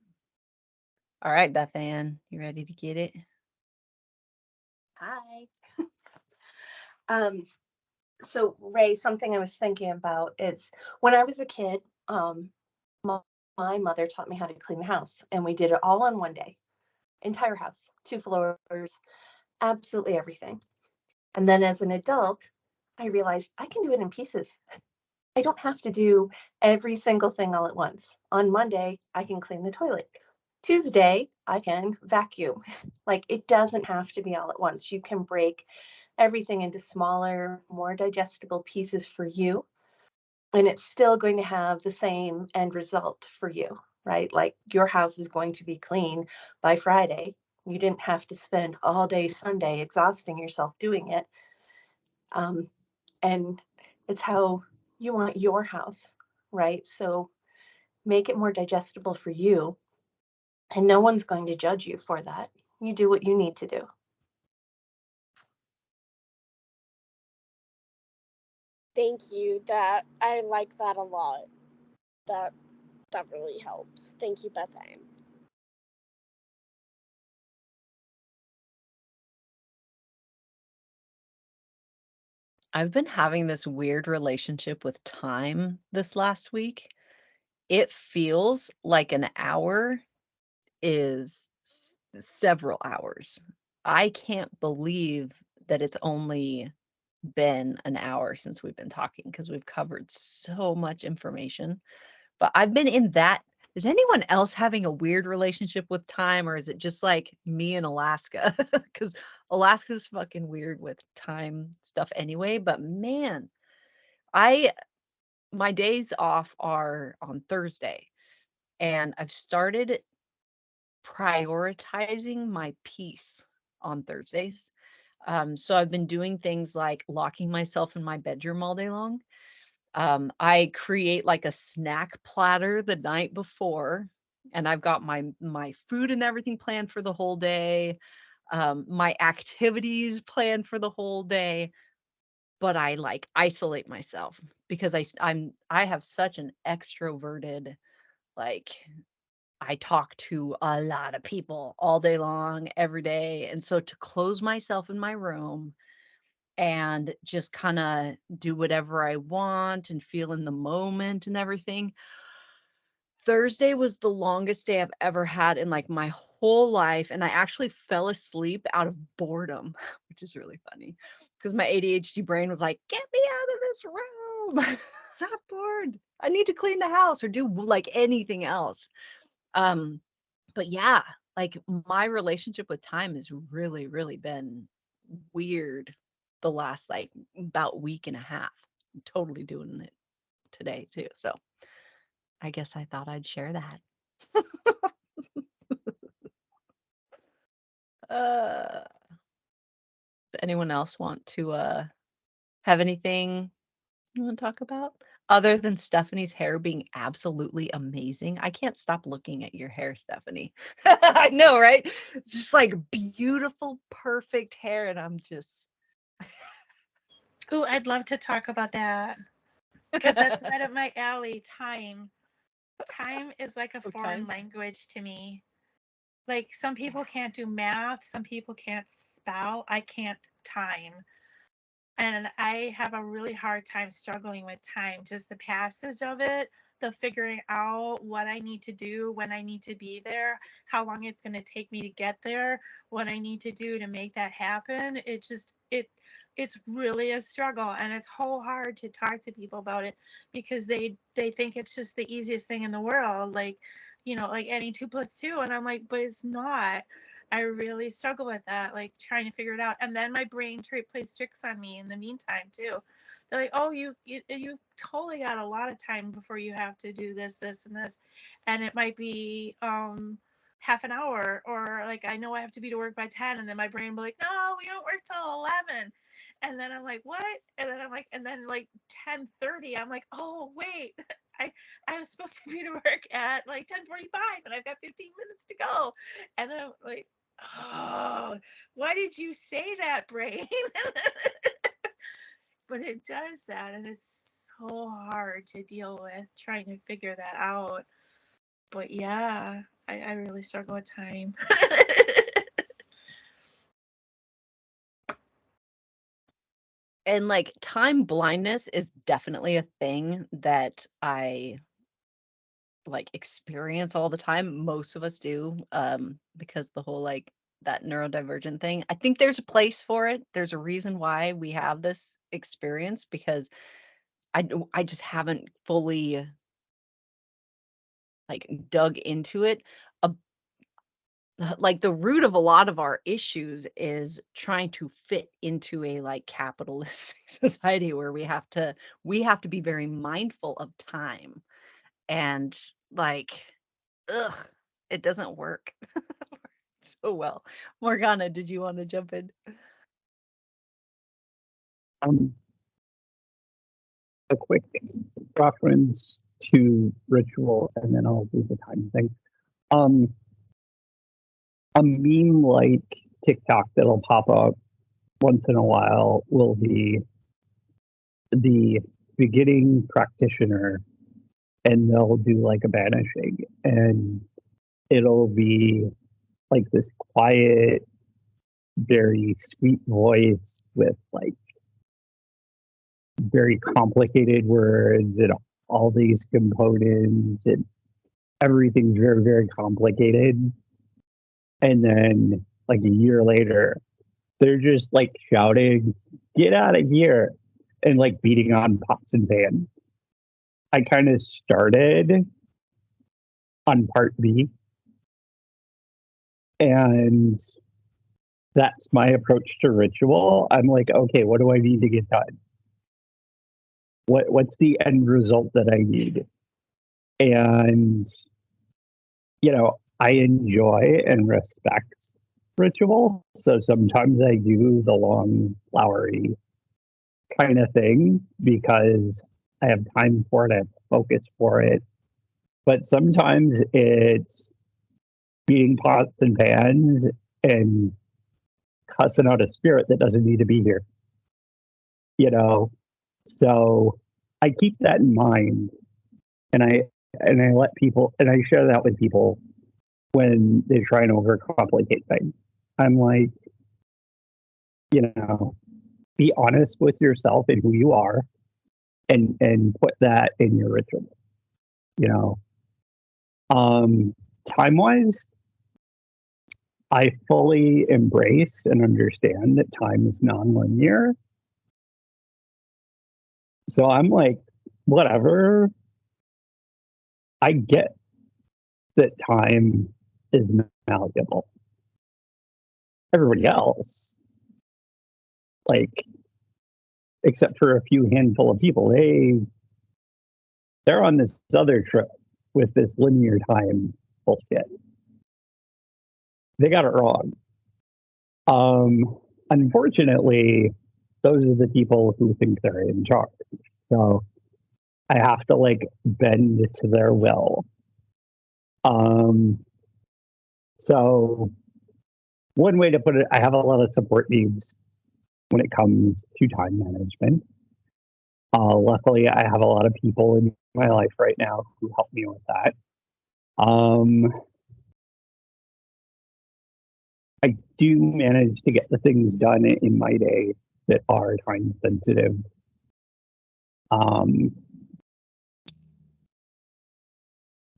All right, Beth Ann, you ready to get it? Hi. So Ray, something I was thinking about is when I was a kid, my, my mother taught me how to clean the house, and we did it all on one day. Entire house, 2 floors, absolutely everything. And then as an adult, I realized I can do it in pieces. I don't have to do every single thing all at once. On Monday, I can clean the toilet. Tuesday, I can vacuum. Like it doesn't have to be all at once. You can break everything into smaller, more digestible pieces for you, and it's still going to have the same end result for you, right? Like your house is going to be clean by Friday. You didn't have to spend all day Sunday exhausting yourself doing it. Um, and it's how you want your house, right? So make it more digestible for you, and no one's going to judge you for that. You do what you need to do. Thank you. That I like that a lot. That that really helps. Thank you, Beth Ann. I've been having this weird relationship with time this last week. It feels like an hour is several hours. I can't believe that it's only been an hour since we've been talking because we've covered so much information. But I've been in that. Is anyone else having a weird relationship with time, or is it just like me in Alaska? Because Alaska's fucking weird with time stuff anyway. But man, my days off are on Thursday, and I've started prioritizing my peace on Thursdays. So I've been doing things like locking myself in my bedroom all day long. I create like a snack platter the night before, and I've got my food and everything planned for the whole day, my activities planned for the whole day. But I like isolate myself because I have such an extroverted, like I talk to a lot of people all day long, every day. And so to close myself in my room and just kind of do whatever I want and feel in the moment and everything. Thursday was the longest day I've ever had in like my whole life. And I actually fell asleep out of boredom, which is really funny because my ADHD brain was like, get me out of this room. I'm bored. I need to clean the house or do like anything else. Um, but yeah, like my relationship with time has really, really been weird the last like about week and a half. I'm totally doing it today too. So I guess I thought I'd share that. Does anyone else want to have anything you want to talk about? Other than Stephanie's hair being absolutely amazing. I can't stop looking at your hair, Stephanie. I know, right? It's just like beautiful, perfect hair. And I'm just. Ooh, I'd love to talk about that because that's right up my alley. Time. Time is like a foreign language to me. Like some people can't do math, some people can't spell. I can't time. And I have a really hard time struggling with time, just the passage of it, the figuring out what I need to do, when I need to be there, how long it's going to take me to get there, what I need to do to make that happen. It's really a struggle, and it's so hard to talk to people about it because they think it's just the easiest thing in the world, like, like any 2 plus 2, and I'm like, but it's not. I really struggle with that, like trying to figure it out. And then my brain plays tricks on me in the meantime too. They're like, "Oh, you totally got a lot of time before you have to do this, this, and this," and it might be half an hour, or like I know I have to be to work by 10, and then my brain will be like, "No, we don't work till 11," and then I'm like, "What?" And then I'm like, and then like 10:30, I'm like, "Oh wait." I was supposed to be to work at like 10:45 and I've got 15 minutes to go. And I'm like, oh, why did you say that, brain? But it does that, and it's so hard to deal with trying to figure that out. But yeah, I really struggle with time. And like time blindness is definitely a thing that I like experience all the time. Most of us do, because the whole like that neurodivergent thing. I think there's a place for it. There's a reason why we have this experience, because I just haven't fully like dug into it. A like the root of a lot of our issues is trying to fit into a like capitalist society where we have to be very mindful of time, and like, ugh, it doesn't work so well. Morgana, did you want to jump in? Um, a quick reference to ritual, and then I'll do the time thing. A meme like TikTok that'll pop up once in a while will be the beginning practitioner, and they'll do like a banishing, and it'll be like this quiet, very sweet voice with like very complicated words and all these components, and everything's very, very complicated. And then like a year later, they're just like shouting, "Get out of here," and like beating on pots and pans. I kind of started on part B, and that's my approach to ritual. I'm like, okay, what do I need to get done? What's the end result that I need? And I enjoy and respect ritual. So sometimes I do the long, flowery kind of thing because I have time for it, I have focus for it. But sometimes it's beating pots and pans and cussing out a spirit that doesn't need to be here. So I keep that in mind, and I let people, and I share that with people when they try and overcomplicate things. I'm like, be honest with yourself and who you are, and put that in your ritual. Time wise, I fully embrace and understand that time is nonlinear. So I'm like, whatever. I get that time is malleable. Everybody else, like, except for a few handful of people, they're on this other trip with this linear time bullshit. They got it wrong. Unfortunately, those are the people who think they're in charge. So I have to like bend to their will. So one way to put it, I have a lot of support needs when it comes to time management. Luckily, I have a lot of people in my life right now who help me with that. I do manage to get the things done in my day that are time sensitive.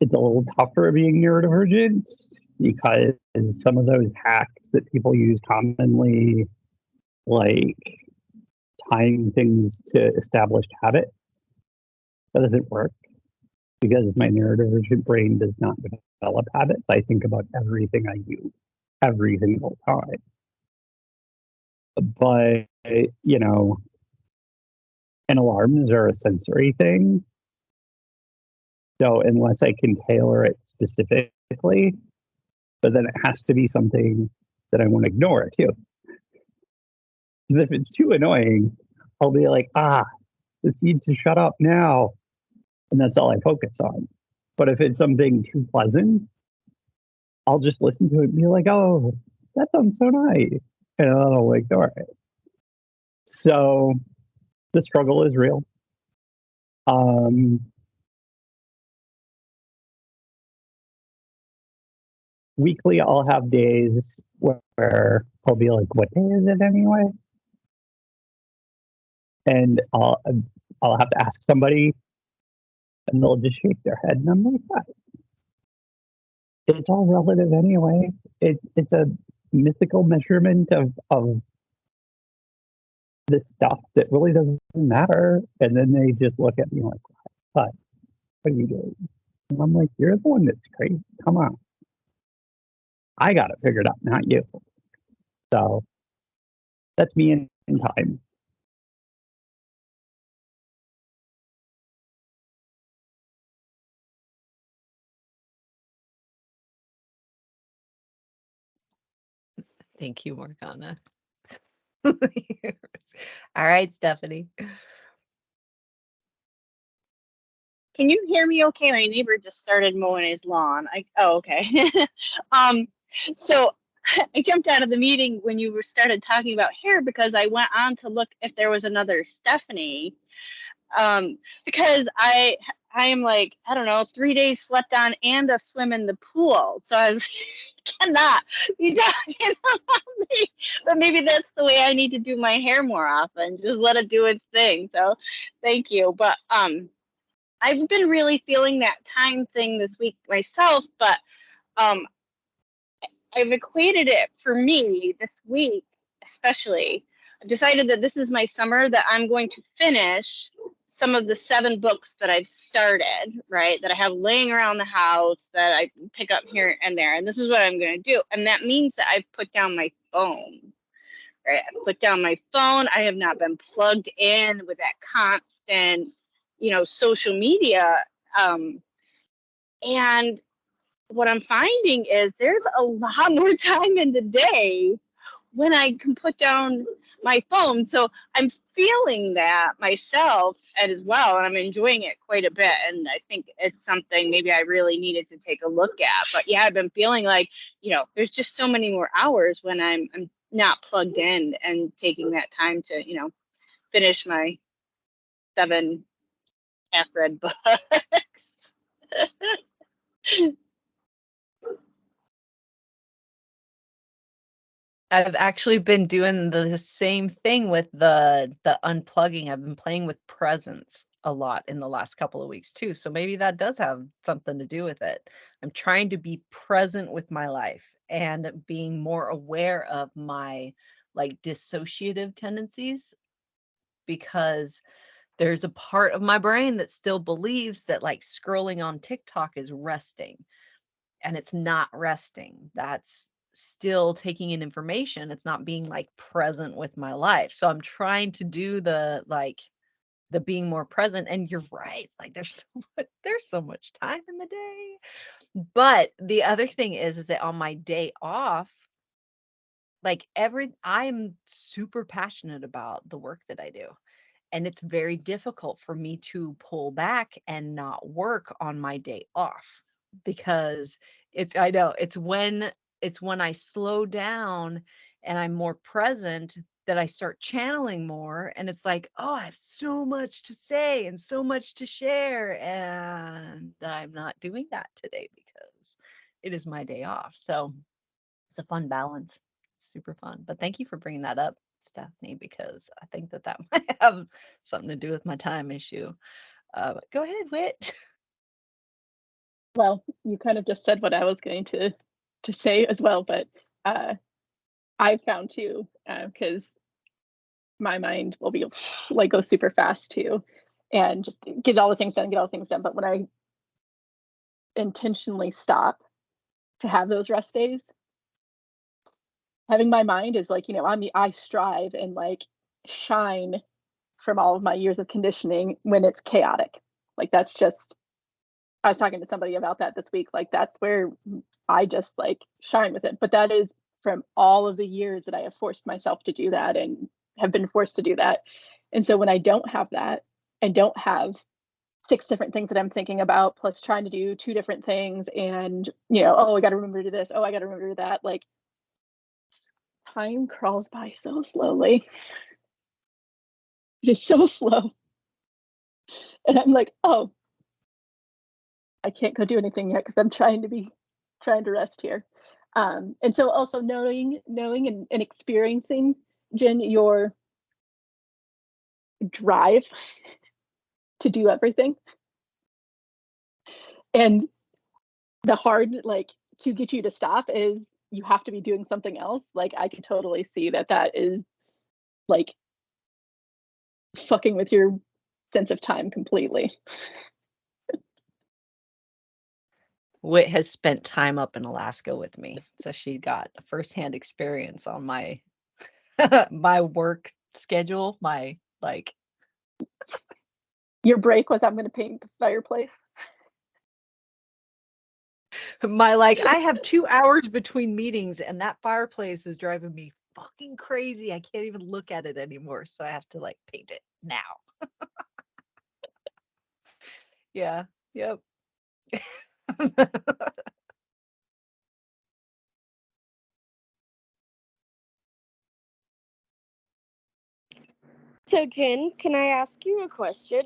It's a little tougher being neurodivergent because some of those hacks that people use commonly, like tying things to established habits, that doesn't work because my neurodivergent brain does not develop habits. I think about everything I do every single time. But, and alarms are a sensory thing. So unless I can tailor it specifically, but then it has to be something that I won't ignore too. Because if it's too annoying, I'll be like, this needs to shut up now. And that's all I focus on. But if it's something too pleasant, I'll just listen to it and be like, oh, that sounds so nice. And I'll ignore it. So the struggle is real. Weekly, I'll have days where I'll be like, what day is it anyway? and I'll have to ask somebody, and they'll just shake their head, and I'm like, it's all relative anyway. It's a mythical measurement of this stuff that really doesn't matter. And then they just look at me like, what are you doing? And I'm like, you're the one that's crazy. Come on. I got it figured out, not you. So that's me in time. Thank you, Morgana. All right, Stephanie. Can you hear me okay? My neighbor just started mowing his lawn. Okay. So I jumped out of the meeting when you started talking about hair because I went on to look if there was another Stephanie. Because I am like, I don't know, 3 days slept on and a swim in the pool. So I was cannot be talking about me. But maybe that's the way I need to do my hair more often. Just let it do its thing. So thank you. But I've been really feeling that time thing this week myself, but I've equated it for me this week, especially. I've decided that this is my summer that I'm going to finish some of the 7 books that I've started, right? That I have laying around the house that I pick up here and there. And this is what I'm going to do. And that means that I've put down my phone, right? I've put down my phone. I have not been plugged in with that constant, social media. And what I'm finding is there's a lot more time in the day when I can put down my phone. So I'm feeling that myself as well, and I'm enjoying it quite a bit. And I think it's something maybe I really needed to take a look at. But yeah, I've been feeling like, there's just so many more hours when I'm not plugged in and taking that time to, finish my 7 half-read books. I've actually been doing the same thing with the unplugging. I've been playing with presents a lot in the last couple of weeks too. So maybe that does have something to do with it. I'm trying to be present with my life and being more aware of my dissociative tendencies, because there's a part of my brain that still believes that scrolling on TikTok is resting, and it's not resting. That's still taking in information. It's not being present with my life. So I'm trying to do the being more present. And you're right. There's so much time in the day. But the other thing is that on my day off, I'm super passionate about the work that I do. And it's very difficult for me to pull back and not work on my day off, because I know it's when I slow down and I'm more present that I start channeling more. And it's like, oh, I have so much to say and so much to share. And I'm not doing that today because it is my day off. So it's a fun balance. Super fun. But thank you for bringing that up, Stephanie, because I think that might have something to do with my time issue. Go ahead, Whit. Well, you kind of just said what I was going to say as well, but I found too, because my mind will be go super fast too, and just get all the things done. But when I intentionally stop to have those rest days, having my mind is I strive and shine from all of my years of conditioning when it's chaotic. That's just, I was talking to somebody about that this week. That's where I just shine with it. But that is from all of the years that I have forced myself to do that and have been forced to do that. And so when I don't have that, I don't have 6 different things that I'm thinking about, plus trying to do 2 different things. And, oh, I got to remember to do this. Oh, I got to remember to that. Time crawls by so slowly. It is so slow. And I'm like, oh, I can't go do anything yet because I'm trying to rest here. And so also knowing and experiencing, Jen, your drive to do everything. And the hard, like, to get you to stop is you have to be doing something else. Like, I could totally see that that is like fucking with your sense of time completely. Wit has spent time up in Alaska with me, so she got a firsthand experience on my my work schedule, my like Your break was, I'm going to paint the fireplace. my like I have 2 hours between meetings and that fireplace is driving me fucking crazy. I can't even look at it anymore, so I have to like paint it now. Yeah. Yep. So, Jen, can I ask you a question?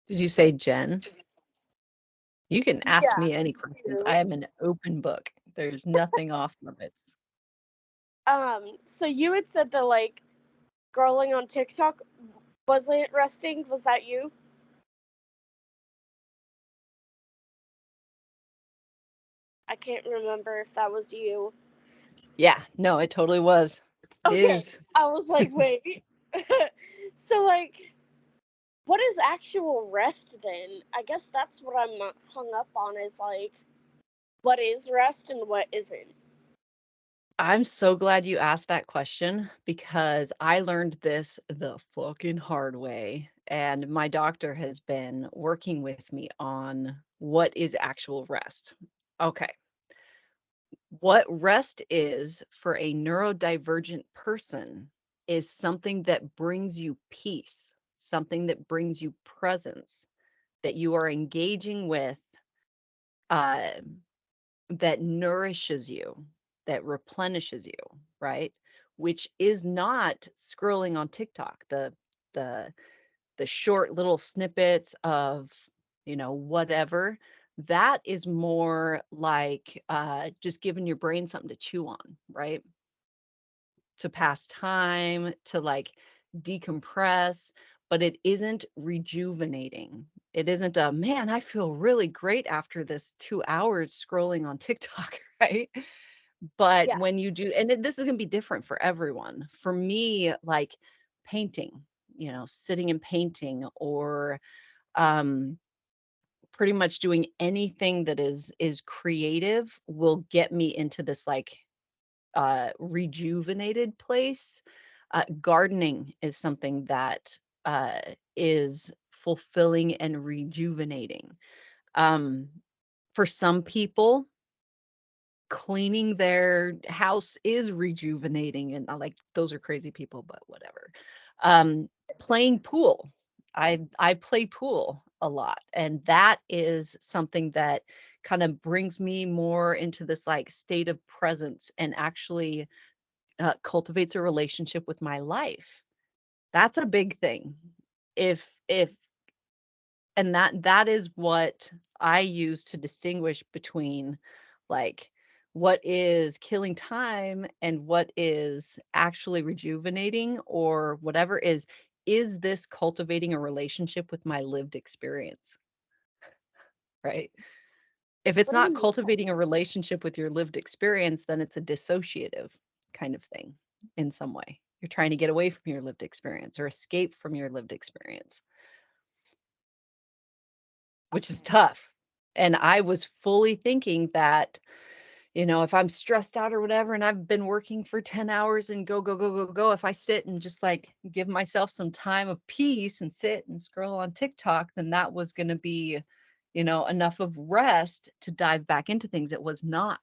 Did you say Jen? You can ask Yeah, me any questions. you. I am an open book. There's nothing off limits. So you had said that like scrolling on TikTok wasn't resting. Was that you? I can't remember if that was you. Yeah, no, it totally was. Okay, Is I was like, wait. So like, what is actual rest then? I guess that's what I'm not hung up on is like, what is rest and what isn't. I'm so glad you asked that question because I learned this the fucking hard way. And my doctor has been working with me on what is actual rest. Okay. What rest is for a neurodivergent person is something that brings you peace, something that brings you presence, that you are engaging with, uh, that nourishes you, that replenishes you, right? Which is not scrolling on TikTok, the the short little snippets of, whatever. That is more like just giving your brain something to chew on, right? To pass time, to like decompress, but it isn't rejuvenating. It isn't a man, I feel really great after this 2 hours scrolling on TikTok, right? But Yeah. when you do, and this is going to be different for everyone. For me, like painting, sitting and painting or pretty much doing anything that is creative will get me into this like rejuvenated place. Gardening is something that is fulfilling and rejuvenating. For some people, cleaning their house is rejuvenating, and like those are crazy people, but whatever. Playing pool. I play pool a lot, and that is something that kind of brings me more into this like state of presence and actually cultivates a relationship with my life. That's a big thing. If and that is what I use to distinguish between like what is killing time and what is actually rejuvenating or whatever is this cultivating a relationship with my lived experience, right? If it's What do you not mean? cultivating a relationship with your lived experience, then it's a dissociative kind of thing in some way. You're trying to get away from your lived experience or escape from your lived experience, which is tough. And I was fully thinking that, if I'm stressed out or whatever, and I've been working for 10 hours and go, go, go, go, go, if I sit and just like give myself some time of peace and sit and scroll on TikTok, then that was going to be, enough of rest to dive back into things. It was not.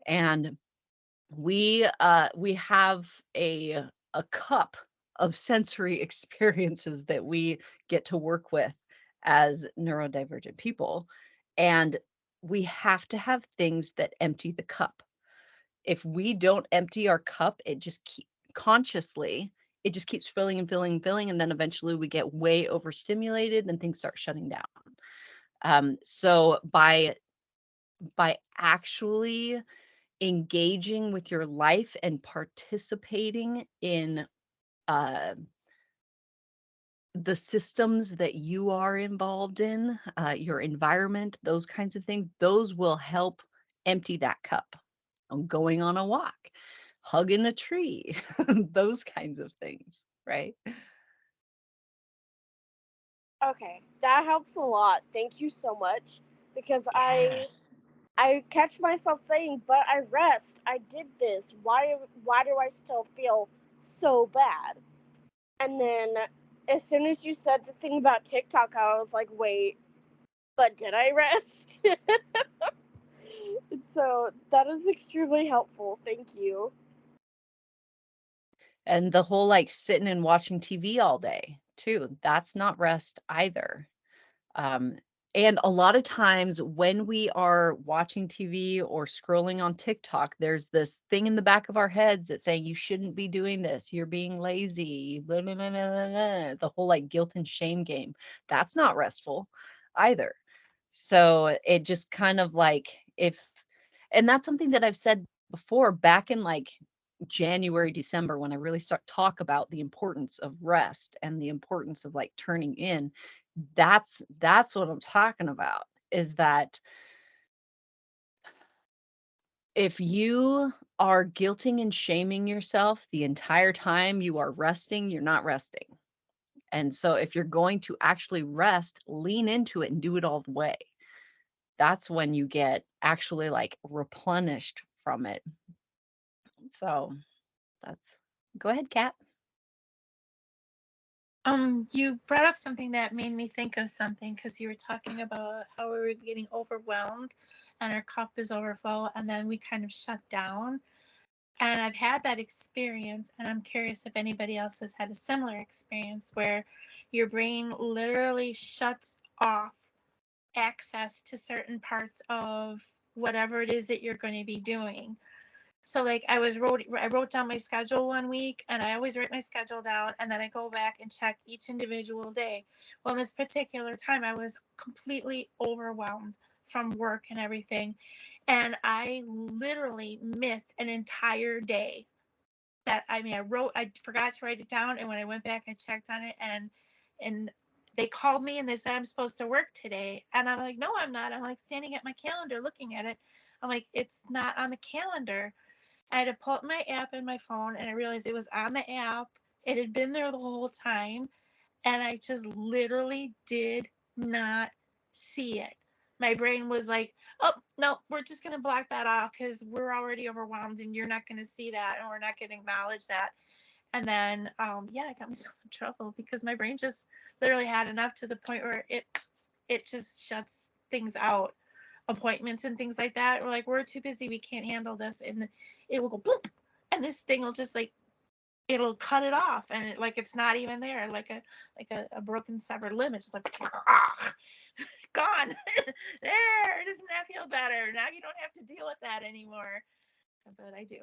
And we have a cup of sensory experiences that we get to work with as neurodivergent people, and we have to have things that empty the cup. If we don't empty our cup, it just consciously it just keeps filling and filling and filling, and then eventually we get way overstimulated and things start shutting down. So by by actually engaging with your life and participating in the systems that you are involved in, your environment, those kinds of things, those will help empty that cup. Going on a walk, hugging a tree, those kinds of things, right? Okay, that helps a lot. Thank you so much because Yeah. I catch myself saying, "But I rest. I did this. Why do I still feel so bad?" And then as soon as you said the thing about TikTok, I was like, "Wait, but did I rest?" So that is extremely helpful. Thank you. And the whole like sitting and watching TV all day too, that's not rest either. Um, and a lot of times when we are watching TV or scrolling on TikTok, there's this thing in the back of our heads that's saying, you shouldn't be doing this. You're being lazy. Blah, blah, blah, blah, blah, blah. The whole like guilt and shame game. That's not restful either. So it just kind of like and that's something that I've said before back in like January, December, when I really start talk about the importance of rest and the importance of like turning in. That's what I'm talking about, is that if you are guilting and shaming yourself the entire time you are resting, you're not resting. And so if you're going to actually rest, lean into it and do it all the way. That's when you get actually like replenished from it. So that's go ahead, Kat. You brought up something that made me think of something because you were talking about how we were getting overwhelmed and our cup is overflow, and then we kind of shut down. And I've had that experience, and I'm curious if anybody else has had a similar experience where your brain literally shuts off access to certain parts of whatever it is that you're going to be doing. So like I wrote down my schedule one week, and I always write my schedule down and then I go back and check each individual day. Well, this particular time I was completely overwhelmed from work and everything, and I literally missed an entire day. I forgot to write it down, and when I went back I checked on it, and they called me and they said I'm supposed to work today, and I'm like, no, I'm not. I'm like standing at my calendar looking at it. I'm like, it's not on the calendar. I had to pull up my app in my phone, and I realized it was on the app. It had been there the whole time, and I just literally did not see it. My brain was like, "Oh, no, we're just going to block that off because we're already overwhelmed and you're not going to see that and we're not going to acknowledge that." And then, yeah, I got myself in trouble because my brain just literally had enough to the point where it just shuts things out, appointments and things like that. We're like, we're too busy, we can't handle this, and it will go boom, and this thing will just like it'll cut it off, and it's not even there, like a broken severed limb. It's just like gone. There, doesn't that feel better? Now you don't have to deal with that anymore. But I do.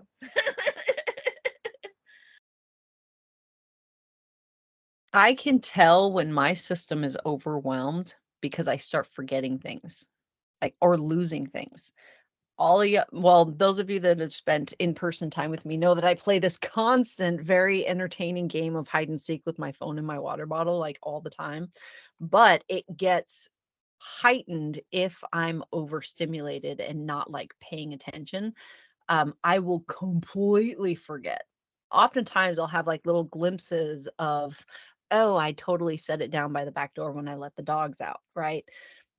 I can tell when my system is overwhelmed because I start forgetting things, like, or losing things. Those of you that have spent in-person time with me know that I play this constant, very entertaining game of hide and seek with my phone and my water bottle, like all the time. But it gets heightened if I'm overstimulated and not like paying attention. I will completely forget. Oftentimes I'll have like little glimpses of, oh, I totally set it down by the back door when I let the dogs out, right?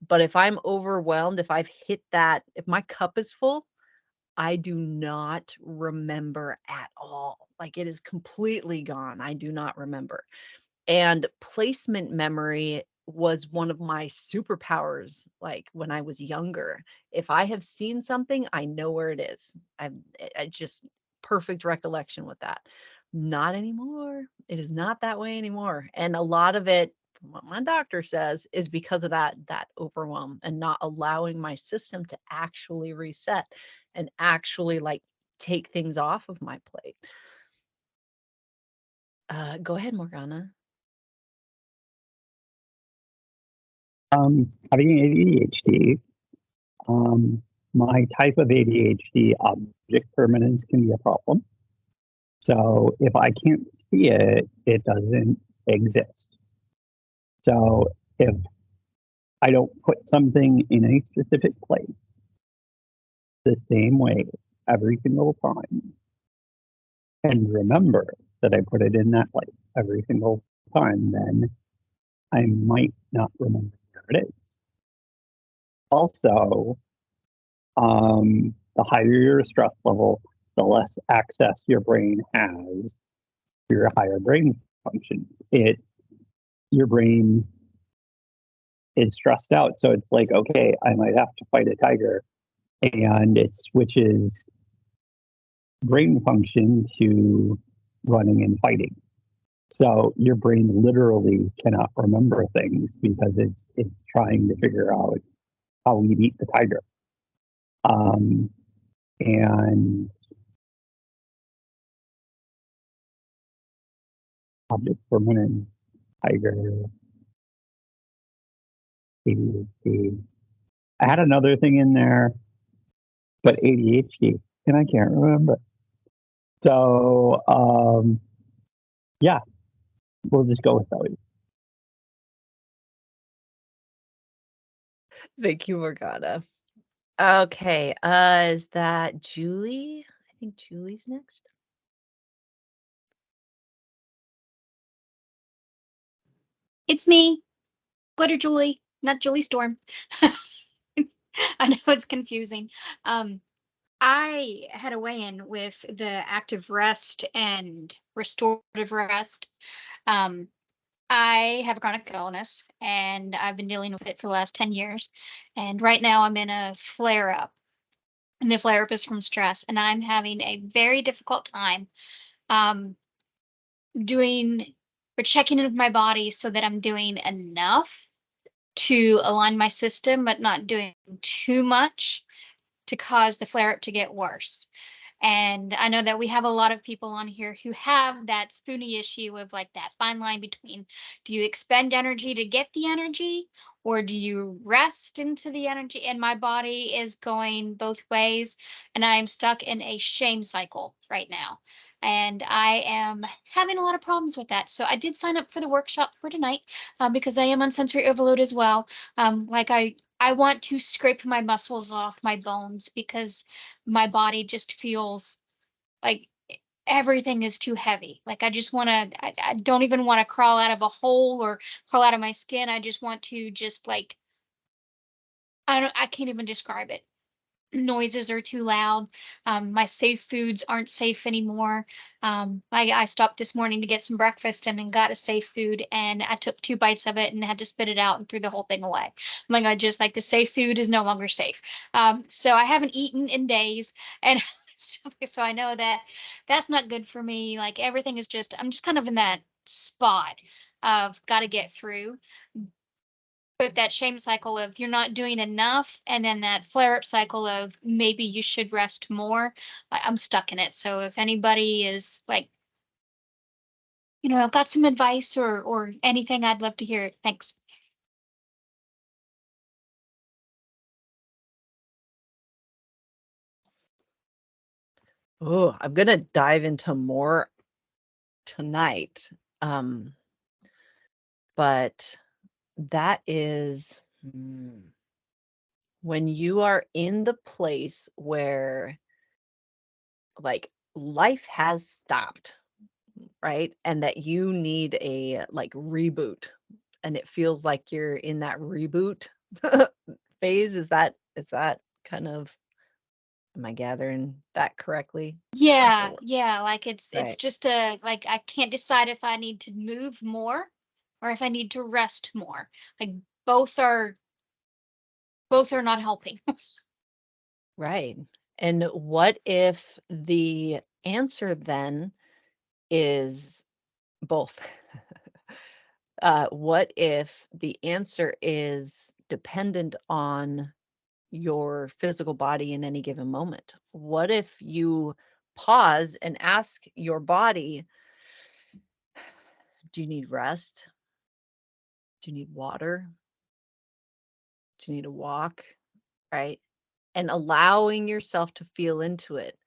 But if I'm overwhelmed, if I've hit that, if my cup is full, I do not remember at all. Like it is completely gone. I do not remember. And placement memory was one of my superpowers, like when I was younger. If I have seen something, I know where it is. I just perfect recollection with that. Not anymore. It is not that way anymore. And a lot of it, from what my doctor says, is because of that overwhelm and not allowing my system to actually reset and actually like take things off of my plate. Go ahead, Morgana. Having ADHD, my type of ADHD, object permanence can be a problem. So if I can't see it, it doesn't exist. So if I don't put something in a specific place the same way every single time, and remember that I put it in that place every single time, then I might not remember where it is. Also, the higher your stress level, the less access your brain has to your higher brain functions. Your brain is stressed out, so it's like, okay, I might have to fight a tiger, and it switches brain function to running and fighting. So your brain literally cannot remember things because it's trying to figure out how we beat the tiger. And object permanent, tiger, ADHD. I had another thing in there, but ADHD, and I can't remember. So yeah, we'll just go with those. Thank you, Morgana. Okay, is that Julie? I think Julie's next. It's me, Glitter Julie, not Julie Storm. I know it's confusing. I had a weigh-in with the active rest and restorative rest. I have a chronic illness and I've been dealing with it for the last 10 years. And right now I'm in a flare-up. And the flare-up is from stress. And I'm having a very difficult time doing or checking in with my body so that I'm doing enough to align my system, but not doing too much to cause the flare up to get worse. And I know that we have a lot of people on here who have that spoony issue of like that fine line between, do you expend energy to get the energy or do you rest into the energy? And my body is going both ways and I'm stuck in a shame cycle right now. And I am having a lot of problems with that. So I did sign up for the workshop for tonight because I am on sensory overload as well. Like I want to scrape my muscles off my bones because my body just feels like everything is too heavy. Like I just want to, I don't even want to crawl out of a hole or crawl out of my skin. I just want to just like, I can't even describe it. Noises are too loud. My safe foods aren't safe anymore. I stopped this morning to get some breakfast and then got a safe food and I took 2 bites of it and had to spit it out and threw the whole thing away. I'm like, I just like the safe food is no longer safe. So I haven't eaten in days and so I know that that's not good for me. Like everything is just, I'm just kind of in that spot of got to get through. But that shame cycle of you're not doing enough, and then that flare up cycle of maybe you should rest more. I'm stuck in it. So if anybody is like, got some advice or anything, I'd love to hear it. Thanks. Oh, I'm gonna dive into more tonight. But that is when you are in the place where like life has stopped, right? And that you need a like reboot and it feels like you're in that reboot phase. Is that kind of, am I gathering that correctly? Yeah, yeah. Like it's Right. just like I can't decide if I need to move more or if I need to rest more. Like both are not helping. Right. And what if the answer then is both? What if the answer is dependent on your physical body in any given moment? What if you pause and ask your body, do you need rest? Do you need water? Do you need a walk? Right? and allowing yourself to feel into it.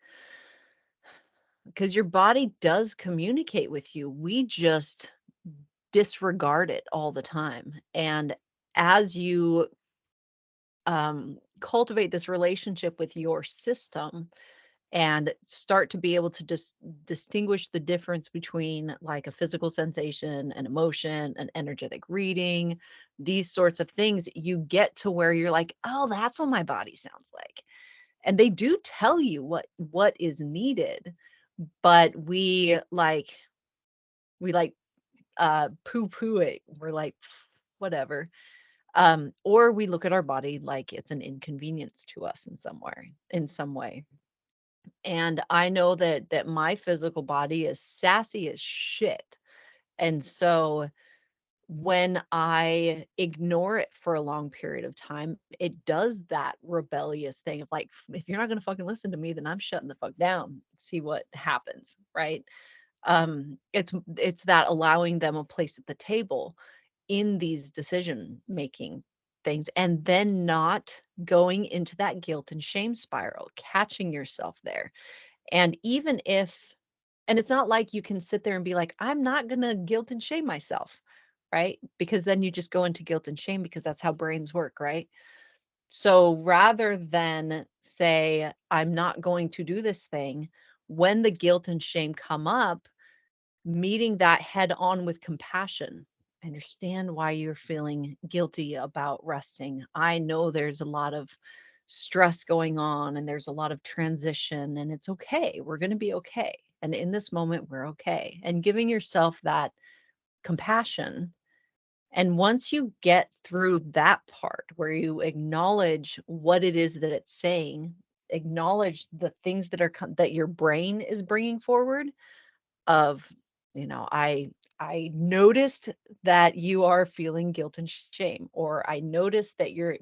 Because your body does communicate with you. We just disregard it all the time. And as you cultivate this relationship with your system and start to be able to just distinguish the difference between like a physical sensation, an emotion, an energetic reading, these sorts of things, you get to where you're like, oh, that's what my body sounds like. And they do tell you what is needed, but we like poo-poo it. We're like, whatever. Or we look at our body like it's an inconvenience to us in some way. And I know that my physical body is sassy as shit. And so when I ignore it for a long period of time, it does that rebellious thing of like, if you're not going to fucking listen to me, then I'm shutting the fuck down. See what happens, right? It's that allowing them a place at the table in these decision making things, and then not going into that guilt and shame spiral, catching yourself there. And even if, and it's not like you can sit there and be like, I'm not going to guilt and shame myself, right? Because then you just go into guilt and shame, because that's how brains work, right? So rather than say, I'm not going to do this thing, when the guilt and shame come up, meeting that head on with compassion. I understand why you're feeling guilty about resting. I know there's a lot of stress going on and there's a lot of transition, and it's okay. We're going to be okay. And in this moment, we're okay. And giving yourself that compassion. And once you get through that part where you acknowledge what it is that it's saying, acknowledge the things that are that your brain is bringing forward, of, I noticed that you are feeling guilt and shame, or I noticed that you're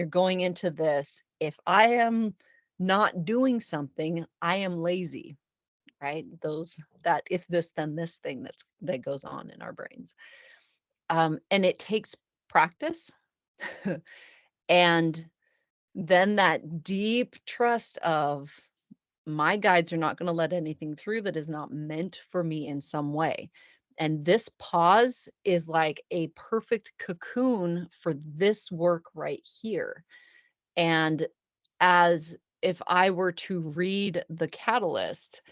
going into this, if I am not doing something, I am lazy, right? That if this then this thing that goes on in our brains. And it takes practice. And then that deep trust of, my guides are not going to let anything through that is not meant for me in some way. And this pause is like a perfect cocoon for this work right here. And as if I were to read the catalyst,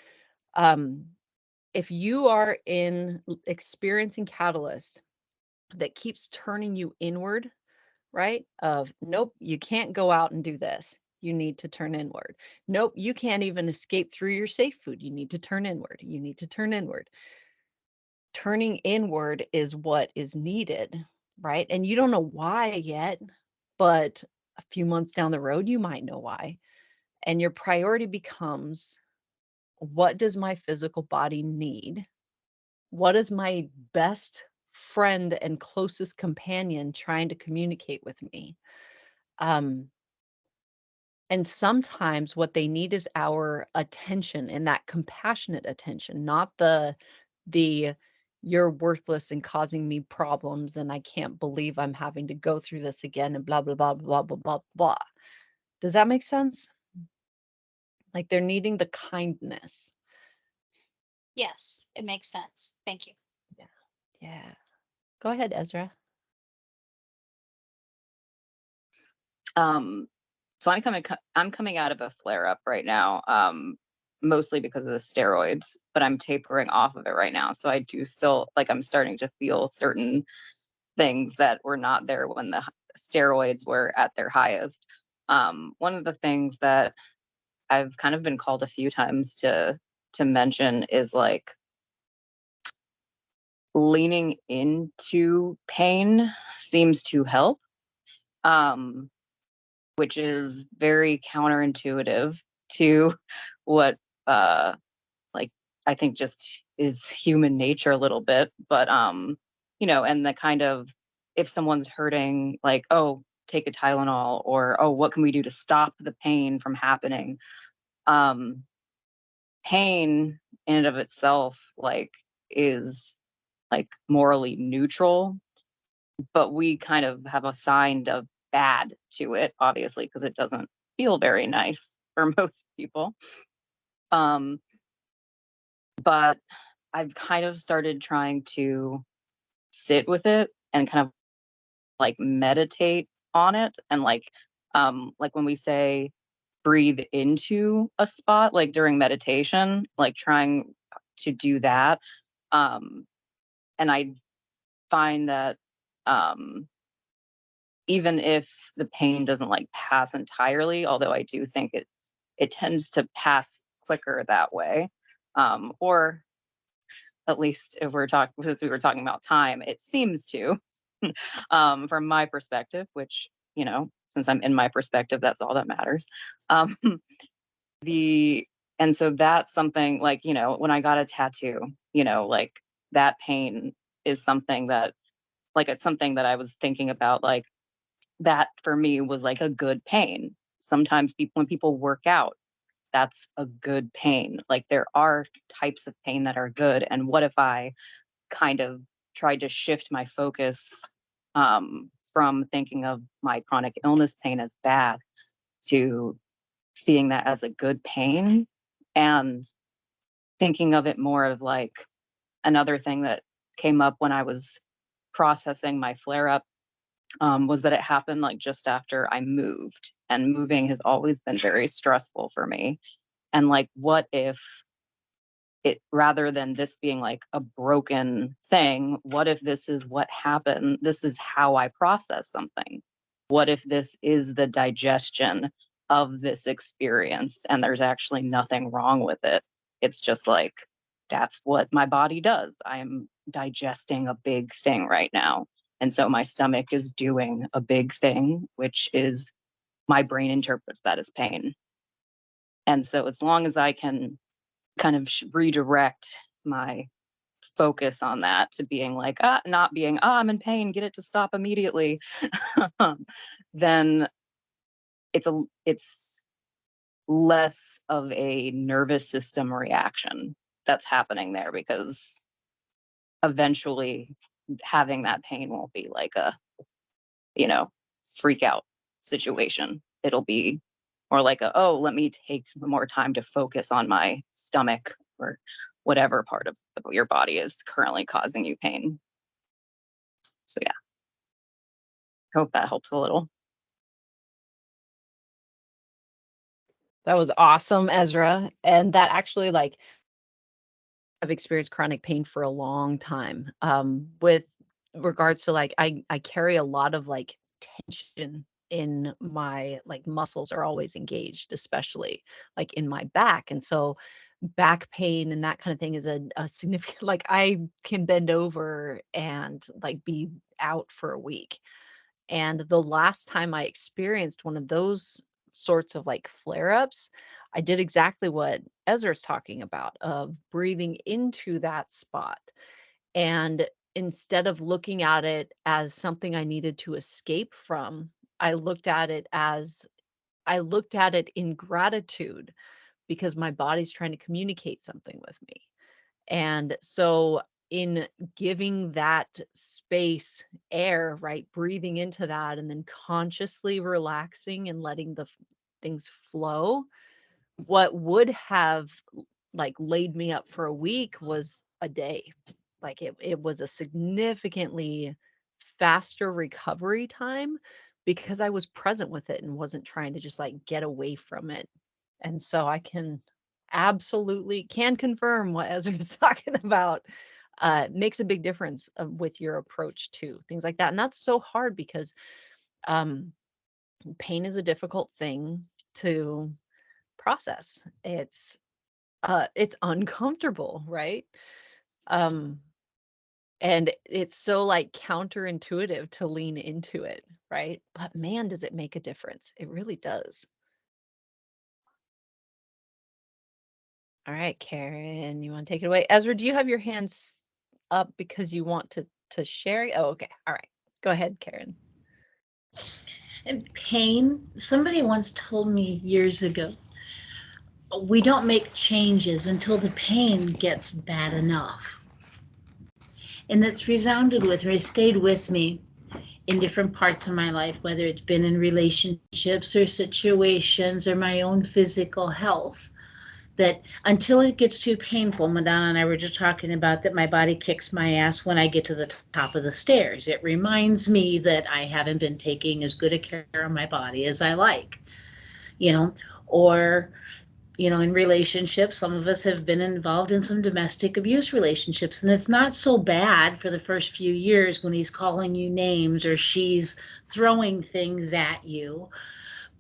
if you are experiencing catalyst that keeps turning you inward, right? Of, nope, you can't go out and do this. You need to turn inward. Nope, you can't even escape through your safe food. You need to turn inward. You need to turn inward. Turning inward is what is needed, right? And you don't know why yet, but a few months down the road, you might know why. And your priority becomes, what does my physical body need? What is my best friend and closest companion trying to communicate with me? And sometimes what they need is our attention, and that compassionate attention, not the you're worthless and causing me problems and I can't believe I'm having to go through this again and blah blah blah blah blah blah blah. Does that make sense? Like, they're needing the kindness. Yes, it makes sense. Thank you. Yeah. Go ahead, Ezra. So I'm coming out of a flare up right now, mostly because of the steroids, but I'm tapering off of it right now. So I do still, like, I'm starting to feel certain things that were not there when the steroids were at their highest. One of the things that I've kind of been called a few times to mention is like leaning into pain seems to help, which is very counterintuitive to what like I think just is human nature a little bit. But and the kind of, if someone's hurting, like, oh, take a Tylenol, or, oh, what can we do to stop the pain from happening? Pain in and of itself, like, is like morally neutral, but we kind of have assigned a bad to it, obviously, because it doesn't feel very nice for most people. But I've kind of started trying to sit with it and kind of like meditate on it, and like when we say breathe into a spot, like during meditation, like trying to do that. And I find that even if the pain doesn't like pass entirely, although I do think it tends to pass quicker that way, or at least if we're talking, since we were talking about time, it seems to, from my perspective, which, you know, since I'm in my perspective, that's all that matters. And so that's something like, you know, when I got a tattoo, you know, like that pain is something that, like, it's something that I was thinking about, like, that for me was like a good pain. Sometimes when people work out, that's a good pain. Like, there are types of pain that are good. And what if I kind of tried to shift my focus from thinking of my chronic illness pain as bad to seeing that as a good pain, and thinking of it more of like another thing that came up when I was processing my flare up, was that it happened like just after I moved, and moving has always been very stressful for me. And like, what if it, rather than this being like a broken thing, what if this is what happened? This is how I process something. What if this is the digestion of this experience and there's actually nothing wrong with it? It's just like, that's what my body does. I'm digesting a big thing right now. And so my stomach is doing a big thing, which is my brain interprets that as pain. And so as long as I can kind of redirect my focus on that to being like, not being, I'm in pain, get it to stop immediately, then it's less of a nervous system reaction that's happening there, because eventually having that pain won't be like a, you know, freak out situation. It'll be more like a, oh, let me take more time to focus on my stomach or whatever part of your body is currently causing you pain. So yeah, I hope that helps a little. That was awesome, Ezra. And that actually, like, I've experienced chronic pain for a long time. With regards to like, I carry a lot of like tension in my like muscles are always engaged, especially like in my back. And so back pain and that kind of thing is a significant, like I can bend over and like be out for a week. And the last time I experienced one of those sorts of like flare ups, I did exactly what Ezra's talking about, of breathing into that spot. And instead of looking at it as something I needed to escape from, I looked at it in gratitude, because my body's trying to communicate something with me. And so in giving that space air, right, breathing into that and then consciously relaxing and letting the things flow, what would have like laid me up for a week was a day. Like it was a significantly faster recovery time, because I was present with it and wasn't trying to just like get away from it. And so I can absolutely can confirm what Ezra's talking about. Makes a big difference with your approach to things like that. And that's so hard, because pain is a difficult thing to process. It's uncomfortable, right? And it's so like counterintuitive to lean into it, right? But man, does it make a difference. It really does. All right, Karen, you want to take it away? Ezra, do you have your hands up because you want to share? Oh, okay. All right. Go ahead, Karen. And pain, somebody once told me years ago, we don't make changes until the pain gets bad enough. And that's resounded with me, stayed with me. in different parts of my life, whether it's been in relationships or situations or my own physical health, that until it gets too painful, Madonna and I were just talking about that my body kicks my ass when I get to the top of the stairs. It reminds me that I haven't been taking as good a care of my body as I like, or in relationships, some of us have been involved in some domestic abuse relationships, and it's not so bad for the first few years when he's calling you names or she's throwing things at you.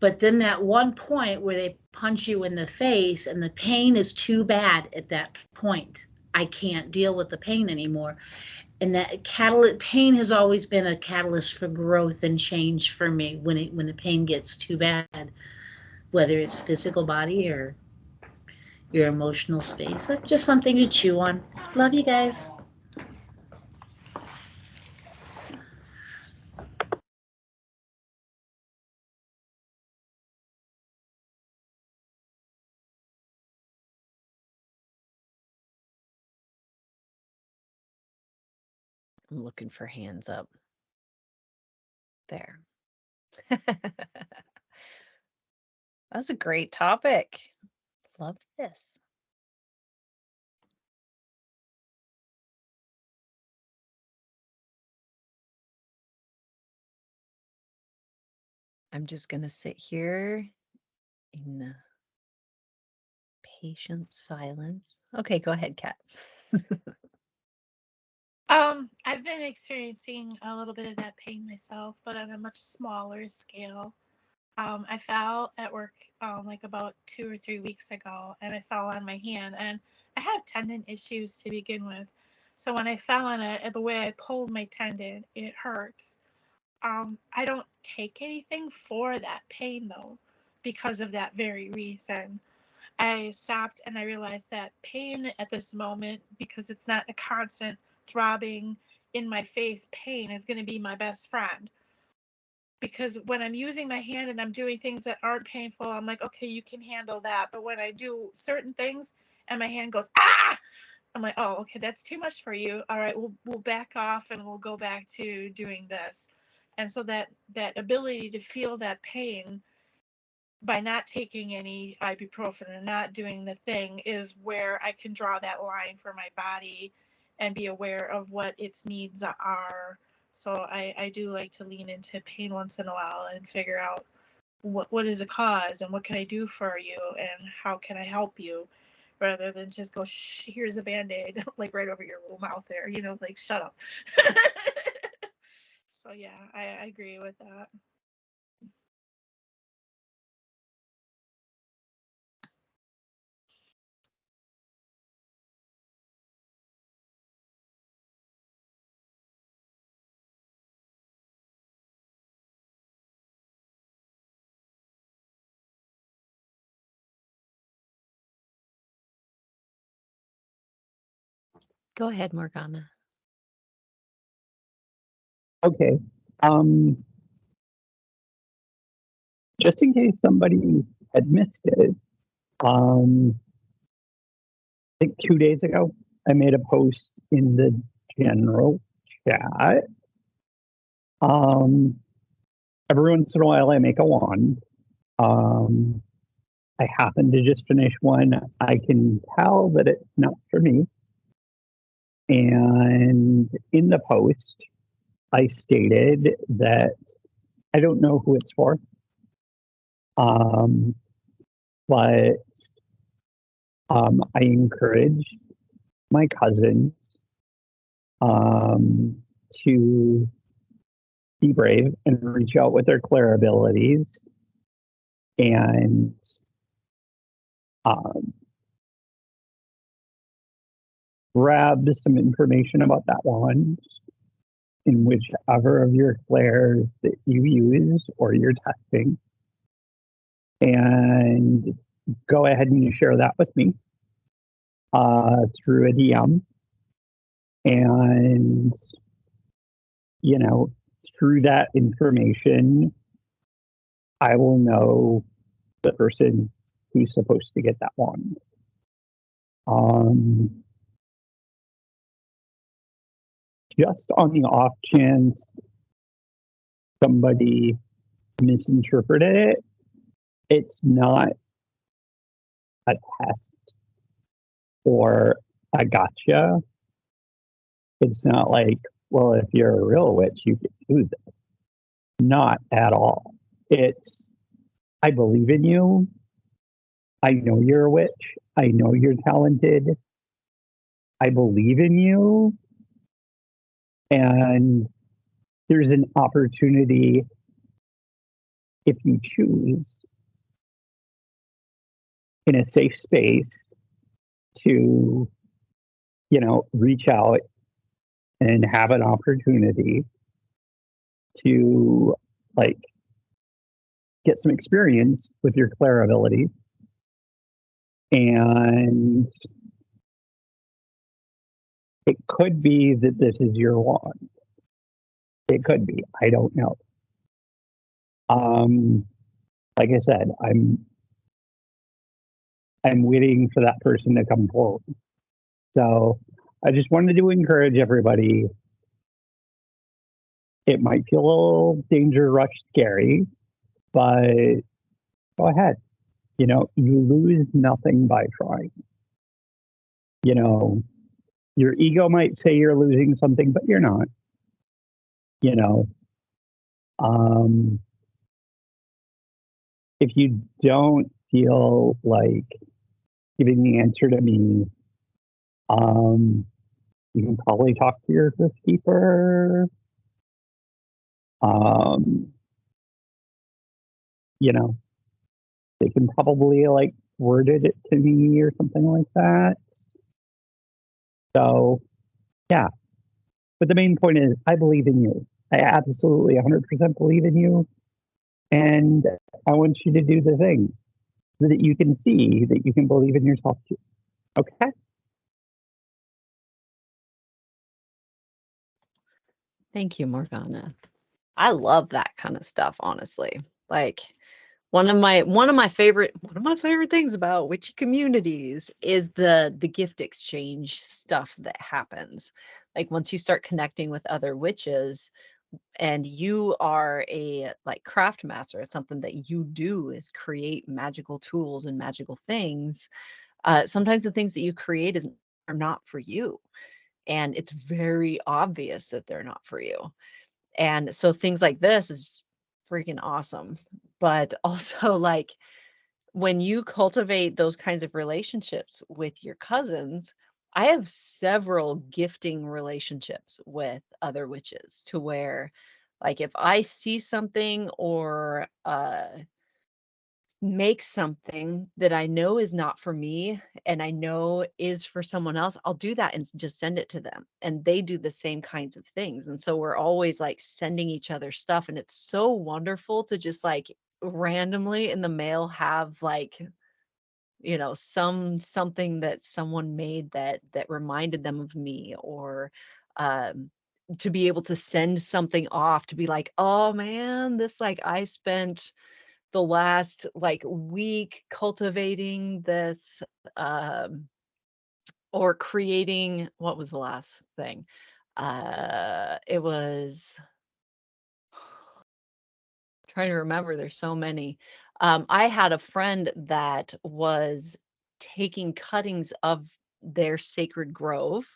But then that one point where they punch you in the face and the pain is too bad at that point. I can't deal with the pain anymore. And that pain has always been a catalyst for growth and change for me when the pain gets too bad, whether it's physical body or your emotional space. That's just something to chew on. Love you guys. I'm looking for hands up. There. That's a great topic. Love this. I'm just going to sit here in patient silence. Okay, go ahead, Kat. I've been experiencing a little bit of that pain myself, but on a much smaller scale. I fell at work like about 2 or 3 weeks ago, and I fell on my hand, and I have tendon issues to begin with. So when I fell on it, the way I pulled my tendon, it hurts. I don't take anything for that pain though, because of that very reason. I stopped and I realized that pain at this moment, because it's not a constant throbbing in my face, pain is going to be my best friend. Because when I'm using my hand and I'm doing things that aren't painful, I'm like, okay, you can handle that. But when I do certain things and my hand goes, ah, I'm like, oh, okay, that's too much for you. All right, we'll back off and we'll go back to doing this. And so that ability to feel that pain by not taking any ibuprofen and not doing the thing is where I can draw that line for my body and be aware of what its needs are. So I do like to lean into pain once in a while and figure out what is the cause and what can I do for you and how can I help you, rather than just go, shh, here's a band-aid, like right over your little mouth there, like shut up. So yeah, I agree with that. Go ahead, Morgana. Okay. Just in case somebody had missed it, I think 2 days ago, I made a post in the general chat. Every once in a while, I make a wand. I happen to just finish one. I can tell that it's not for me. And in the post, I stated that I don't know who it's for. But I encourage my cousins to be brave and reach out with their Claire abilities and grab some information about that wand in whichever of your Clairs that you use or you're testing, and go ahead and share that with me through a DM. And, through that information, I will know the person who's supposed to get that wand. Just on the off chance somebody misinterpreted it, it's not a test or a gotcha. It's not like, well, if you're a real witch, you can do this. Not at all. It's, I believe in you. I know you're a witch. I know you're talented. I believe in you. And there's an opportunity, if you choose, in a safe space to, reach out and have an opportunity to like get some experience with your clair ability. And it could be that this is your wand. It could be. I don't know. Like I said, I'm waiting for that person to come forward. So I just wanted to encourage everybody. It might feel a little danger rush scary, but go ahead. You lose nothing by trying. Your ego might say you're losing something, but you're not. If you don't feel like giving the answer to me, you can probably talk to your fifth keeper. They can probably like worded it to me or something like that. So, yeah. But the main point is, I believe in you. I absolutely 100% believe in you. And I want you to do the thing so that you can see that you can believe in yourself too. Okay? Thank you, Morgana. I love that kind of stuff, honestly. Like one of my favorite things about witchy communities is the gift exchange stuff that happens. Like once you start connecting with other witches and you are a like craft master, it's something that you do is create magical tools and magical things. Sometimes the things that you create are not for you. And it's very obvious that they're not for you. And so things like this is freaking awesome. But also like when you cultivate those kinds of relationships with your cousins, I have several gifting relationships with other witches to where like if I see something or make something that I know is not for me and I know is for someone else, I'll do that and just send it to them. And they do the same kinds of things. And so we're always like sending each other stuff. And it's so wonderful to just like randomly in the mail have like, something that someone made that reminded them of me, or to be able to send something off to be like, oh man, this like I spent the last like week cultivating this or creating, what was the last thing? It was trying to remember, there's so many. I had a friend that was taking cuttings of their sacred grove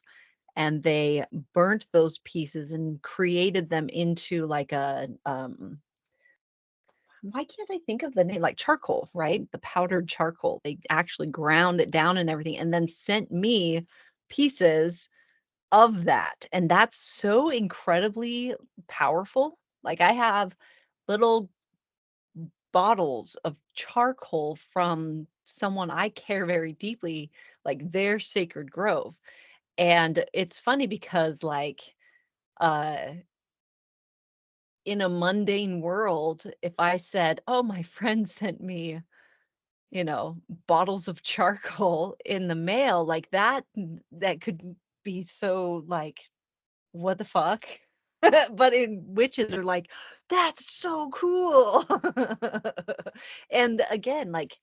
and they burnt those pieces and created them into like a why can't I think of the name? Like charcoal, right? The powdered charcoal. They actually ground it down and everything and then sent me pieces of that. And that's so incredibly powerful. Like I have little bottles of charcoal from someone I care very deeply, like their sacred grove. And it's funny because like uh in a mundane world, if I said, "Oh, my friend sent me, bottles of charcoal in the mail," like that could be so like, what the fuck? But in witches are like, that's so cool. And again, like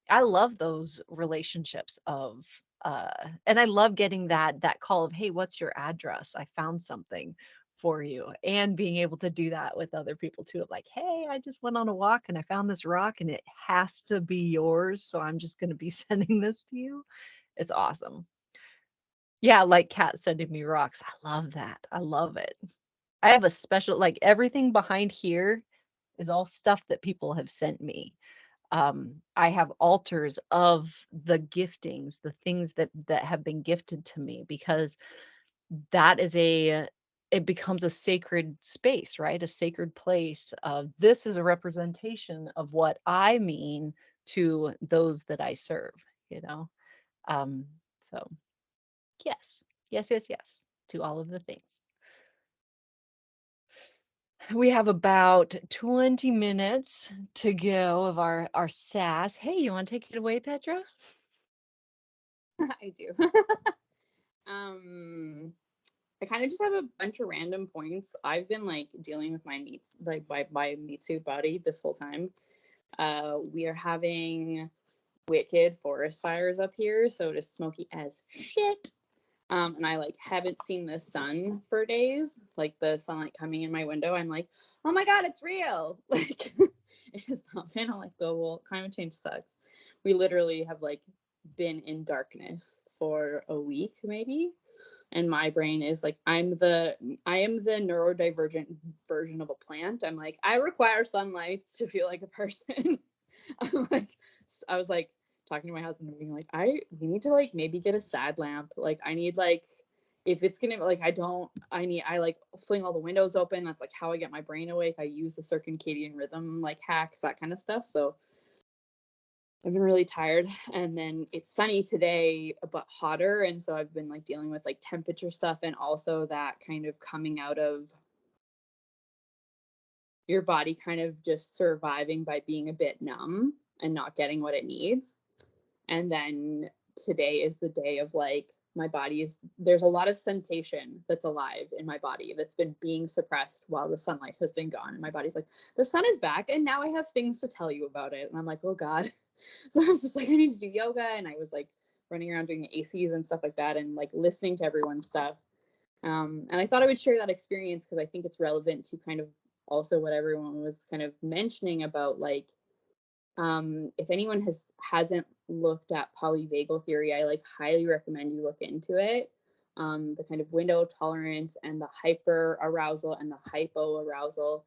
I love those relationships of and I love getting that call of, hey, what's your address? I found something for you, and being able to do that with other people too. Like, hey, I just went on a walk and I found this rock and it has to be yours, so I'm just going to be sending this to you. It's awesome. Yeah, like Kat sending me rocks. I love that. I love it. I have a special, like, everything behind here is all stuff that people have sent me. I have altars of the giftings, the things that have been gifted to me, because that is it becomes a sacred space, right? A sacred place of, this is a representation of what I mean to those that I serve, you know? So yes, yes, yes, yes, to all of the things. We have about 20 minutes to go of our SASS. Hey, you want to take it away, Petra? I do. I kind of just have a bunch of random points. I've been like dealing with my meat, like my meat suit body this whole time. We are having wicked forest fires up here, so it is smoky as shit. And I like haven't seen the sun for days, like the sunlight coming in my window. I'm like, oh my God, it's real. Like it has not been. I'm like, oh, well, climate change sucks. We literally have like been in darkness for a week maybe. And my brain is like, I am the neurodivergent version of a plant. I'm like, I require sunlight to feel like a person. I'm like, I was like talking to my husband and being like, we need to like maybe get a sad lamp. Like I need like, if it's gonna like, I like fling all the windows open. That's like how I get my brain awake. I use the circadian rhythm like hacks, that kind of stuff. So I've been really tired, and then it's sunny today but hotter, and so I've been like dealing with like temperature stuff, and also that kind of coming out of your body kind of just surviving by being a bit numb and not getting what it needs. And then today is the day of like, my body is, there's a lot of sensation that's alive in my body that's been being suppressed while the sunlight has been gone. And my body's like, the sun is back and now I have things to tell you about it. And I'm like, oh God. So I was just like, I need to do yoga. And I was like running around doing ACs and stuff like that, and like listening to everyone's stuff. And I thought I would share that experience because I think it's relevant to kind of also what everyone was kind of mentioning about like, if anyone hasn't looked at polyvagal theory, I like highly recommend you look into it. The kind of window tolerance and the hyper arousal and the hypo arousal,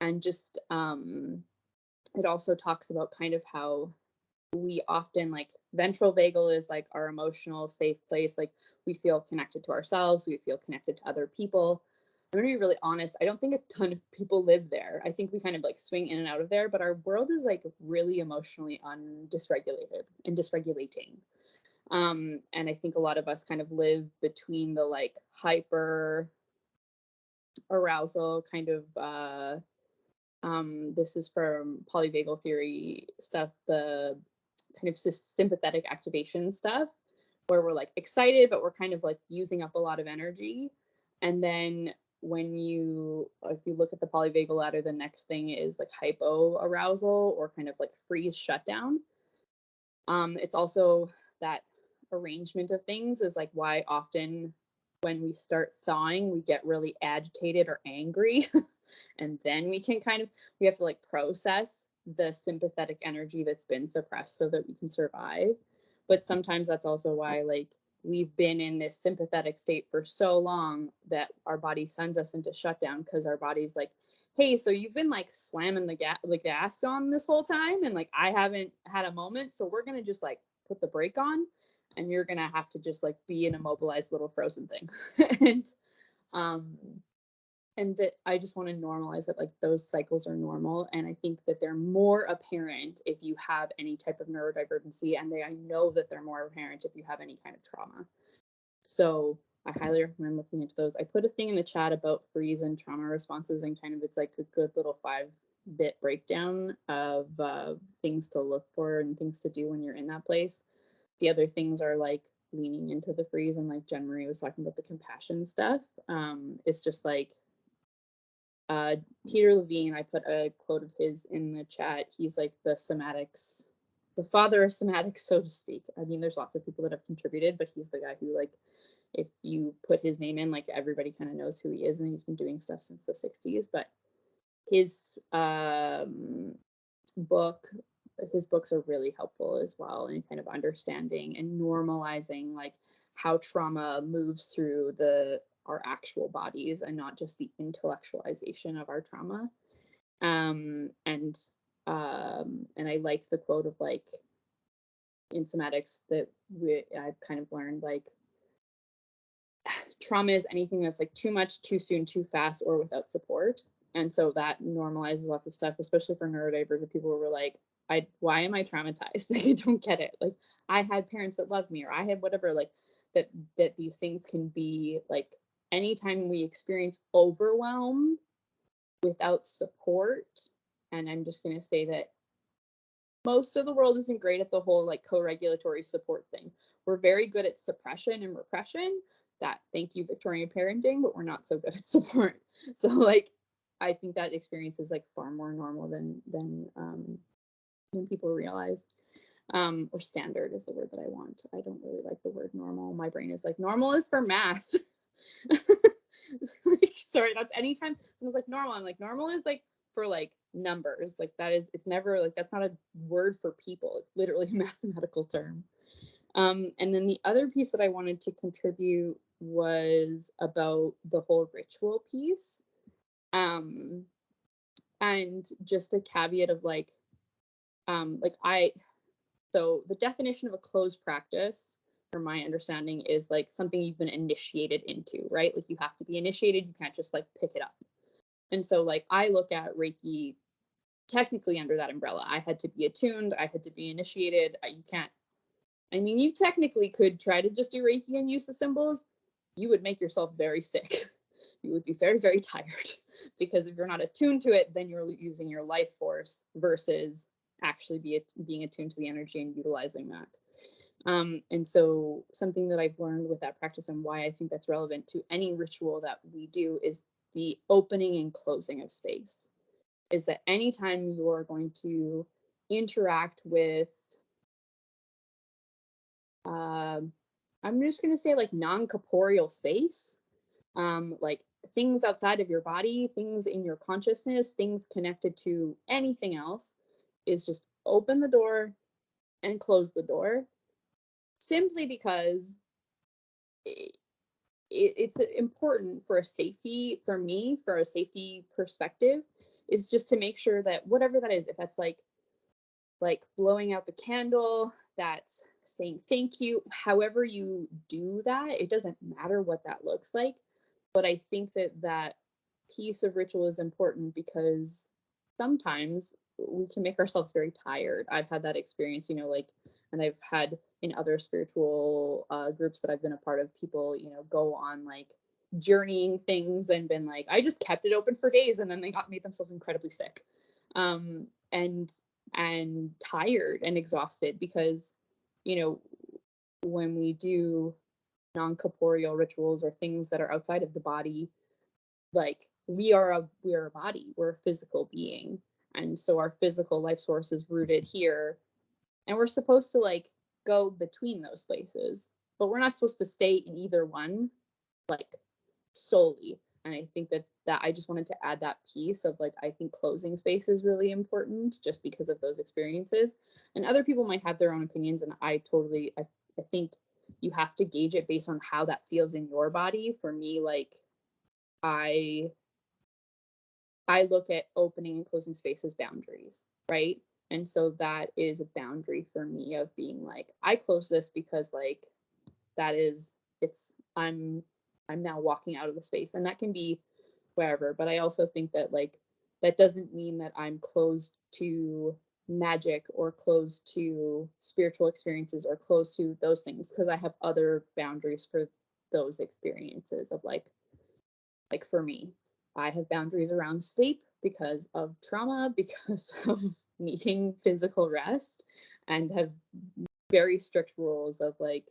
and just it also talks about kind of how we often like ventral vagal is like our emotional safe place. Like we feel connected to ourselves, we feel connected to other people. I'm gonna be really honest, I don't think a ton of people live there. I think we kind of like swing in and out of there, but our world is like really emotionally dysregulated and dysregulating. And I think a lot of us kind of live between the like hyper arousal kind of this is from polyvagal theory stuff, the kind of sympathetic activation stuff, where we're like excited, but we're kind of like using up a lot of energy. And then if you look at the polyvagal ladder, the next thing is like hypo arousal, or kind of like freeze shutdown. It's also that arrangement of things is like why often when we start thawing, we get really agitated or angry. And then we have to like process the sympathetic energy that's been suppressed so that we can survive. But sometimes that's also why like we've been in this sympathetic state for so long that our body sends us into shutdown, because our body's like, hey, so you've been like slamming the gas on this whole time, and like I haven't had a moment, so we're gonna just like put the brake on, and you're gonna have to just like be an immobilized little frozen thing. And that I just want to normalize that like those cycles are normal, and I think that they're more apparent if you have any type of neurodivergency, and I know that they're more apparent if you have any kind of trauma. So I highly recommend looking into those. I put a thing in the chat about freeze and trauma responses, and kind of it's like a good little 5-bit breakdown of things to look for and things to do when you're in that place. The other things are like leaning into the freeze, and like Jen Marie was talking about the compassion stuff. It's just like Peter Levine, I put a quote of his in the chat. He's like the somatics the father of somatics, so to speak. I mean, there's lots of people that have contributed, but he's the guy who, like, if you put his name in, like, everybody kind of knows who he is, and he's been doing stuff since the 60s. But his books are really helpful as well in kind of understanding and normalizing, like, how trauma moves through our actual bodies and not just the intellectualization of our trauma. And I like the quote of, like, in somatics that I've kind of learned, like, trauma is anything that's like too much, too soon, too fast, or without support. And so that normalizes lots of stuff, especially for neurodivergent people who were like, why am I traumatized? Like, I don't get it. Like, I had parents that loved me, or I had whatever, like, that these things can be, like, anytime we experience overwhelm without support. And I'm just going to say that most of the world isn't great at the whole, like, co-regulatory support thing. We're very good at suppression and repression. Thank you, Victorian parenting, but we're not so good at support. So, like, I think that experience is, like, far more normal than people realize. Or standard is the word that I want. I don't really like the word normal. My brain is like, normal is for math. Like, sorry, that's anytime someone's like normal, I'm like, normal is, like, for, like, numbers. Like, it's never, like, that's not a word for people. It's literally a mathematical term. And then the other piece that I wanted to contribute was about the whole ritual piece. And just a caveat of, like, so the definition of a closed practice, from my understanding, is, like, something you've been initiated into, right? Like, you have to be initiated. You can't just, like, pick it up. And so, like, I look at Reiki technically under that umbrella. I had to be attuned. I had to be initiated. You technically could try to just do Reiki and use the symbols. You would make yourself very sick. You would be very, very tired, because if you're not attuned to it, then you're using your life force versus actually being attuned to the energy and utilizing that. And so something that I've learned with that practice, and why I think that's relevant to any ritual that we do, is the opening and closing of space. Is that anytime you're going to interact with, I'm just going to say, like, non-corporeal space, like, things outside of your body, things in your consciousness, things connected to anything else, is just open the door and close the door, simply because it's important for a safety perspective, is just to make sure that whatever that is, if that's like blowing out the candle, that's saying thank you, however you do that, it doesn't matter what that looks like. But I think that piece of ritual is important, because sometimes we can make ourselves very tired. I've had that experience, like, and I've had in other spiritual groups that I've been a part of, people, go on, like, journeying things and been like, I just kept it open for days, and then they made themselves incredibly sick, and tired and exhausted, because, when we do non-corporeal rituals or things that are outside of the body, like, we are a body, we're a physical being, and so our physical life source is rooted here, and we're supposed to, like, go between those places, but we're not supposed to stay in either one, like, solely. And I think that I just wanted to add that piece of, like, I think closing space is really important, just because of those experiences. And other people might have their own opinions, and I think you have to gauge it based on how that feels in your body. For me, like, I look at opening and closing space as boundaries, right? And so that is a boundary for me, of being like, I close this because, like, I'm now walking out of the space, and that can be wherever. But I also think that, like, that doesn't mean that I'm closed to magic or closed to spiritual experiences or closed to those things, because I have other boundaries for those experiences of, like, for me, I have boundaries around sleep because of trauma, because of needing physical rest, and have very strict rules of, like,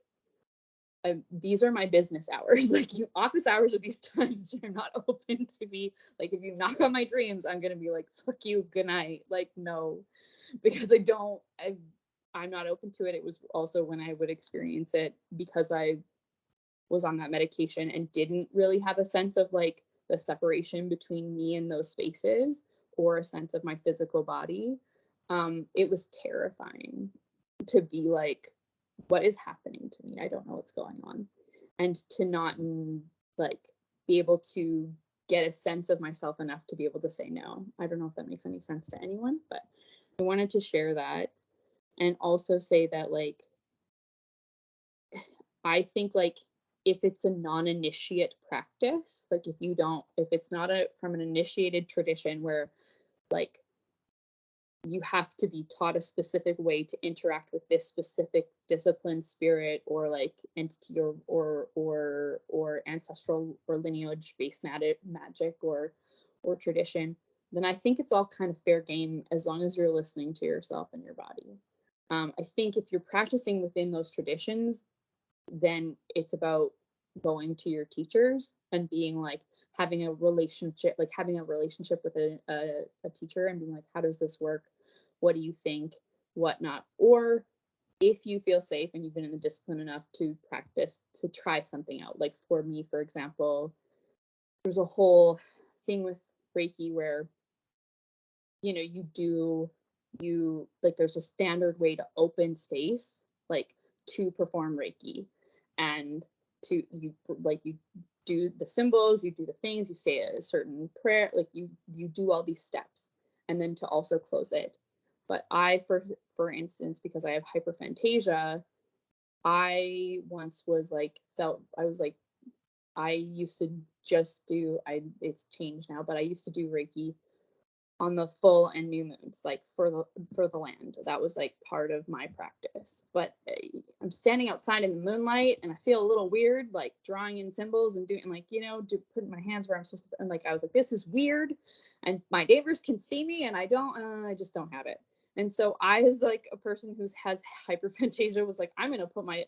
these are my business hours. Like, office hours are these times. You're not open to me. Like, if you knock on my dreams, I'm going to be like, fuck you, good night. Like, no, because I'm not open to it. It was also when I would experience it because I was on that medication and didn't really have a sense of like the separation between me and those spaces or a sense of my physical body. It was terrifying to be like, what is happening to me? I don't know what's going on. And to not like be able to get a sense of myself enough to be able to say no. I don't know if that makes any sense to anyone, but I wanted to share that and also say that like I think like if it's a non-initiate practice, like if it's not from an initiated tradition where like you have to be taught a specific way to interact with this specific discipline, spirit, or like entity or ancestral or lineage based magic or tradition, then I think it's all kind of fair game as long as you're listening to yourself and your body. I think if you're practicing within those traditions, then it's about going to your teachers and being like having a relationship with a teacher and being like, how does this work? What do you think? Whatnot. Or if you feel safe and you've been in the discipline enough to practice, to try something out. Like for me, for example, there's a whole thing with Reiki where, you know, there's a standard way to open space, like to perform Reiki. And you do the symbols, you do the things, you say a certain prayer, like you do all these steps, and then to also close it. But for instance, because I have hyperphantasia, I once was like I used to just do it's changed now, but I used to do Reiki on the full and new moons, like for the land. That was like part of my practice. But I'm standing outside in the moonlight and I feel a little weird, like drawing in symbols and doing like, putting my hands where I'm supposed to. And like, I was like, this is weird. And my neighbors can see me and I just don't have it. And so I, as like a person who has hyperphantasia, was like, I'm going to put my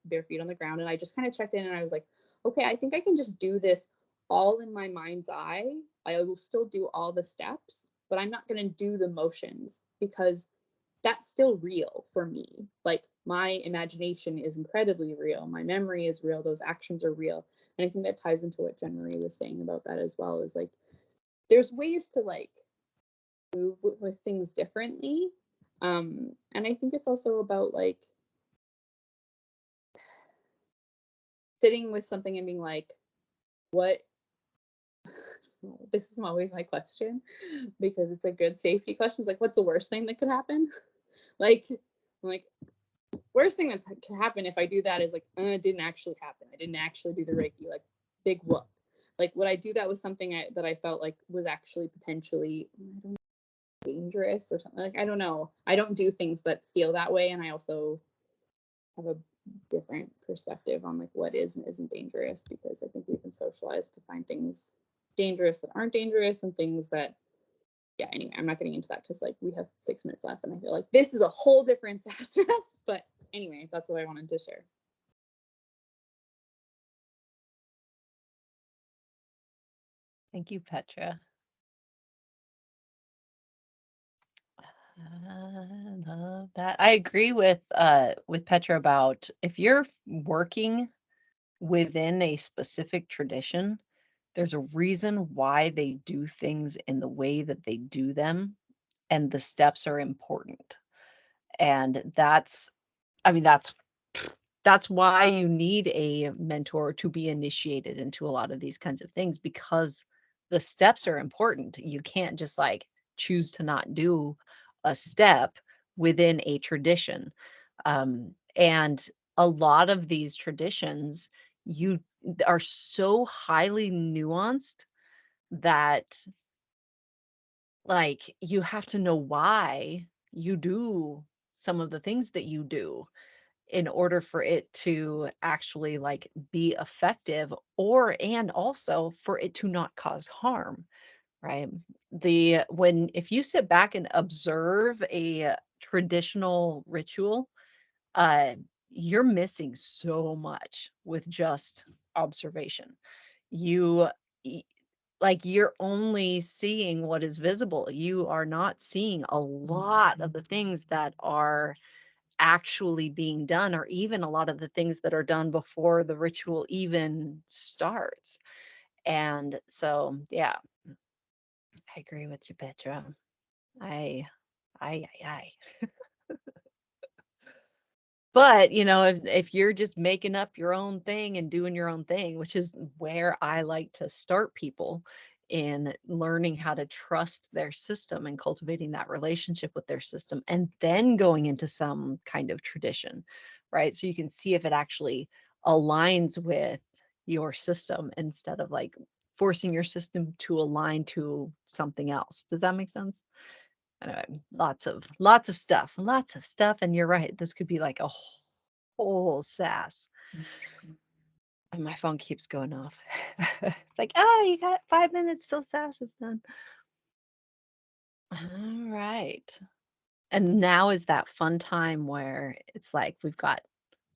bare feet on the ground. And I just kind of checked in and I was like, okay, I think I can just do this all in my mind's eye. I will still do all the steps, but I'm not going to do the motions because that's still real for me. Like my imagination is incredibly real. My memory is real. Those actions are real. And I think that ties into what Jen Marie was saying about that as well, is like, there's ways to like move with things differently. And I think it's also about like sitting with something and being like, what this is always my question because it's a good safety question. It's like, what's the worst thing that could happen? like worst thing that could happen if I do that is like, it didn't actually happen. I didn't actually do the Reiki, like big whoop. Like would I do that with something that I felt like was actually potentially, I don't know, dangerous or something? Like, I don't know. I don't do things that feel that way. And I also have a different perspective on like what is and isn't dangerous, because I think we've been socialized to find things dangerous that aren't dangerous and things that, yeah, anyway, I'm not getting into that because like we have 6 minutes left and I feel like this is a whole different SASS Mass. But anyway, that's what I wanted to share. Thank you, Petra. I love that. I agree with Petra about if you're working within a specific tradition, there's a reason why they do things in the way that they do them, and the steps are important. And that's why you need a mentor to be initiated into a lot of these kinds of things, because the steps are important. You can't just like choose to not do a step within a tradition. And a lot of these traditions, you are so highly nuanced that like you have to know why you do some of the things that you do in order for it to actually like be effective, or and also for it to not cause harm, right? If you sit back and observe a traditional ritual, uh you're missing so much with just observation. You like you're only seeing what is visible. You are not seeing a lot of the things that are actually being done, or even a lot of the things that are done before the ritual even starts. And so, yeah, I agree with you, Petra. I. But, you know, if you're just making up your own thing and doing your own thing, which is where I like to start people in learning how to trust their system and cultivating that relationship with their system, and then going into some kind of tradition, right? So you can see if it actually aligns with your system instead of like forcing your system to align to something else. Does that make sense? Anyway, lots of stuff, and you're right. This could be like a whole SASS. And my phone keeps going off. It's like, oh, you got 5 minutes till SASS is done. All right. And now is that fun time where it's like we've got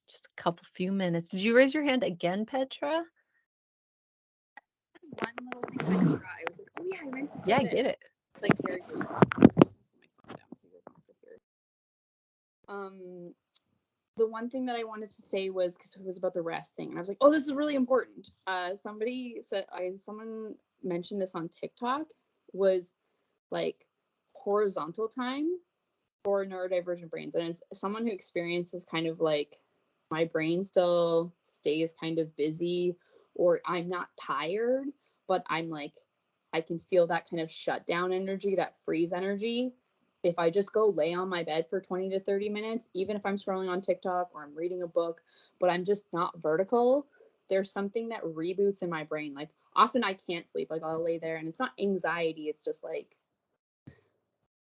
just a few minutes. Did you raise your hand again, Petra? One little thing I forgot. I was like, oh yeah, I meant to say Yeah, this. get it. It's like very good. I just put my phone down so you guys don't have to hear it. The one thing that I wanted to say was because it was about the rest thing, and I was like, oh, this is really important. Someone mentioned this on TikTok, was like horizontal time for neurodivergent brains. And as someone who experiences kind of like my brain still stays kind of busy, or I'm not tired, but I'm like, I can feel that kind of shutdown energy, that freeze energy. If I just go lay on my bed for 20 to 30 minutes, even if I'm scrolling on TikTok or I'm reading a book, but I'm just not vertical, there's something that reboots in my brain. Like often I can't sleep, like I'll lay there and it's not anxiety, it's just like,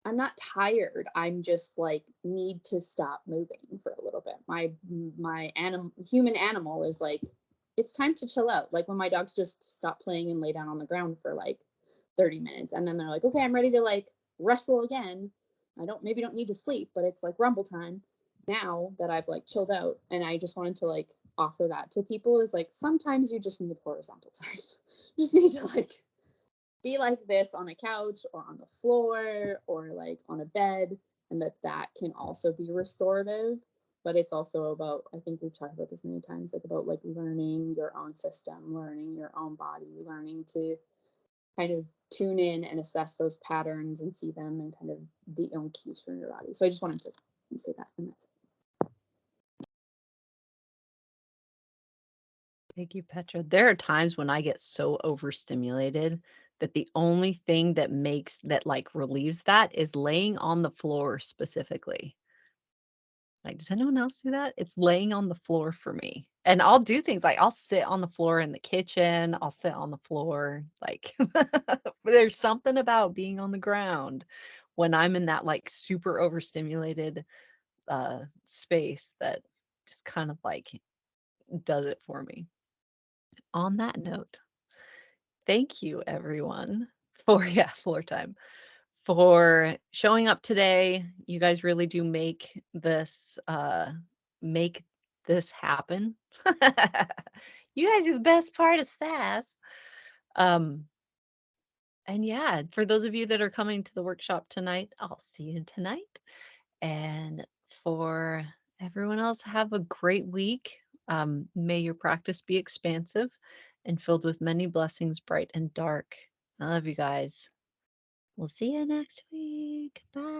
I'm not tired. I'm just like need to stop moving for a little bit. My human animal is like, it's time to chill out. Like when my dogs just stop playing and lay down on the ground for like 30 minutes, and then they're like, okay, I'm ready to like wrestle again. Maybe don't need to sleep, but it's like rumble time. Now that I've like chilled out, and I just wanted to like offer that to people, is like sometimes you just need horizontal time. You just need to like be like this on a couch or on the floor or like on a bed, and that can also be restorative. But it's also about, I think we've talked about this many times, like about like learning your own system, learning your own body, learning to kind of tune in and assess those patterns and see them and kind of the own cues from your body. So I just wanted to say that, and that's it. Thank you, Petra. There are times when I get so overstimulated that the only thing that like relieves that is laying on the floor specifically. Like, does anyone else do that? It's laying on the floor for me. And I'll do things like I'll sit on the floor in the kitchen, I'll sit on the floor. Like, there's something about being on the ground when I'm in that like super overstimulated space that just kind of like does it for me. On that note, thank you everyone for floor time, for showing up today. You guys really do make this happen. You guys are the best part of SASS. And yeah, for those of you that are coming to the workshop tonight, I'll see you tonight. And for everyone else, have a great week. May your practice be expansive and filled with many blessings, bright and dark. I love you guys. We'll see you next week. Bye.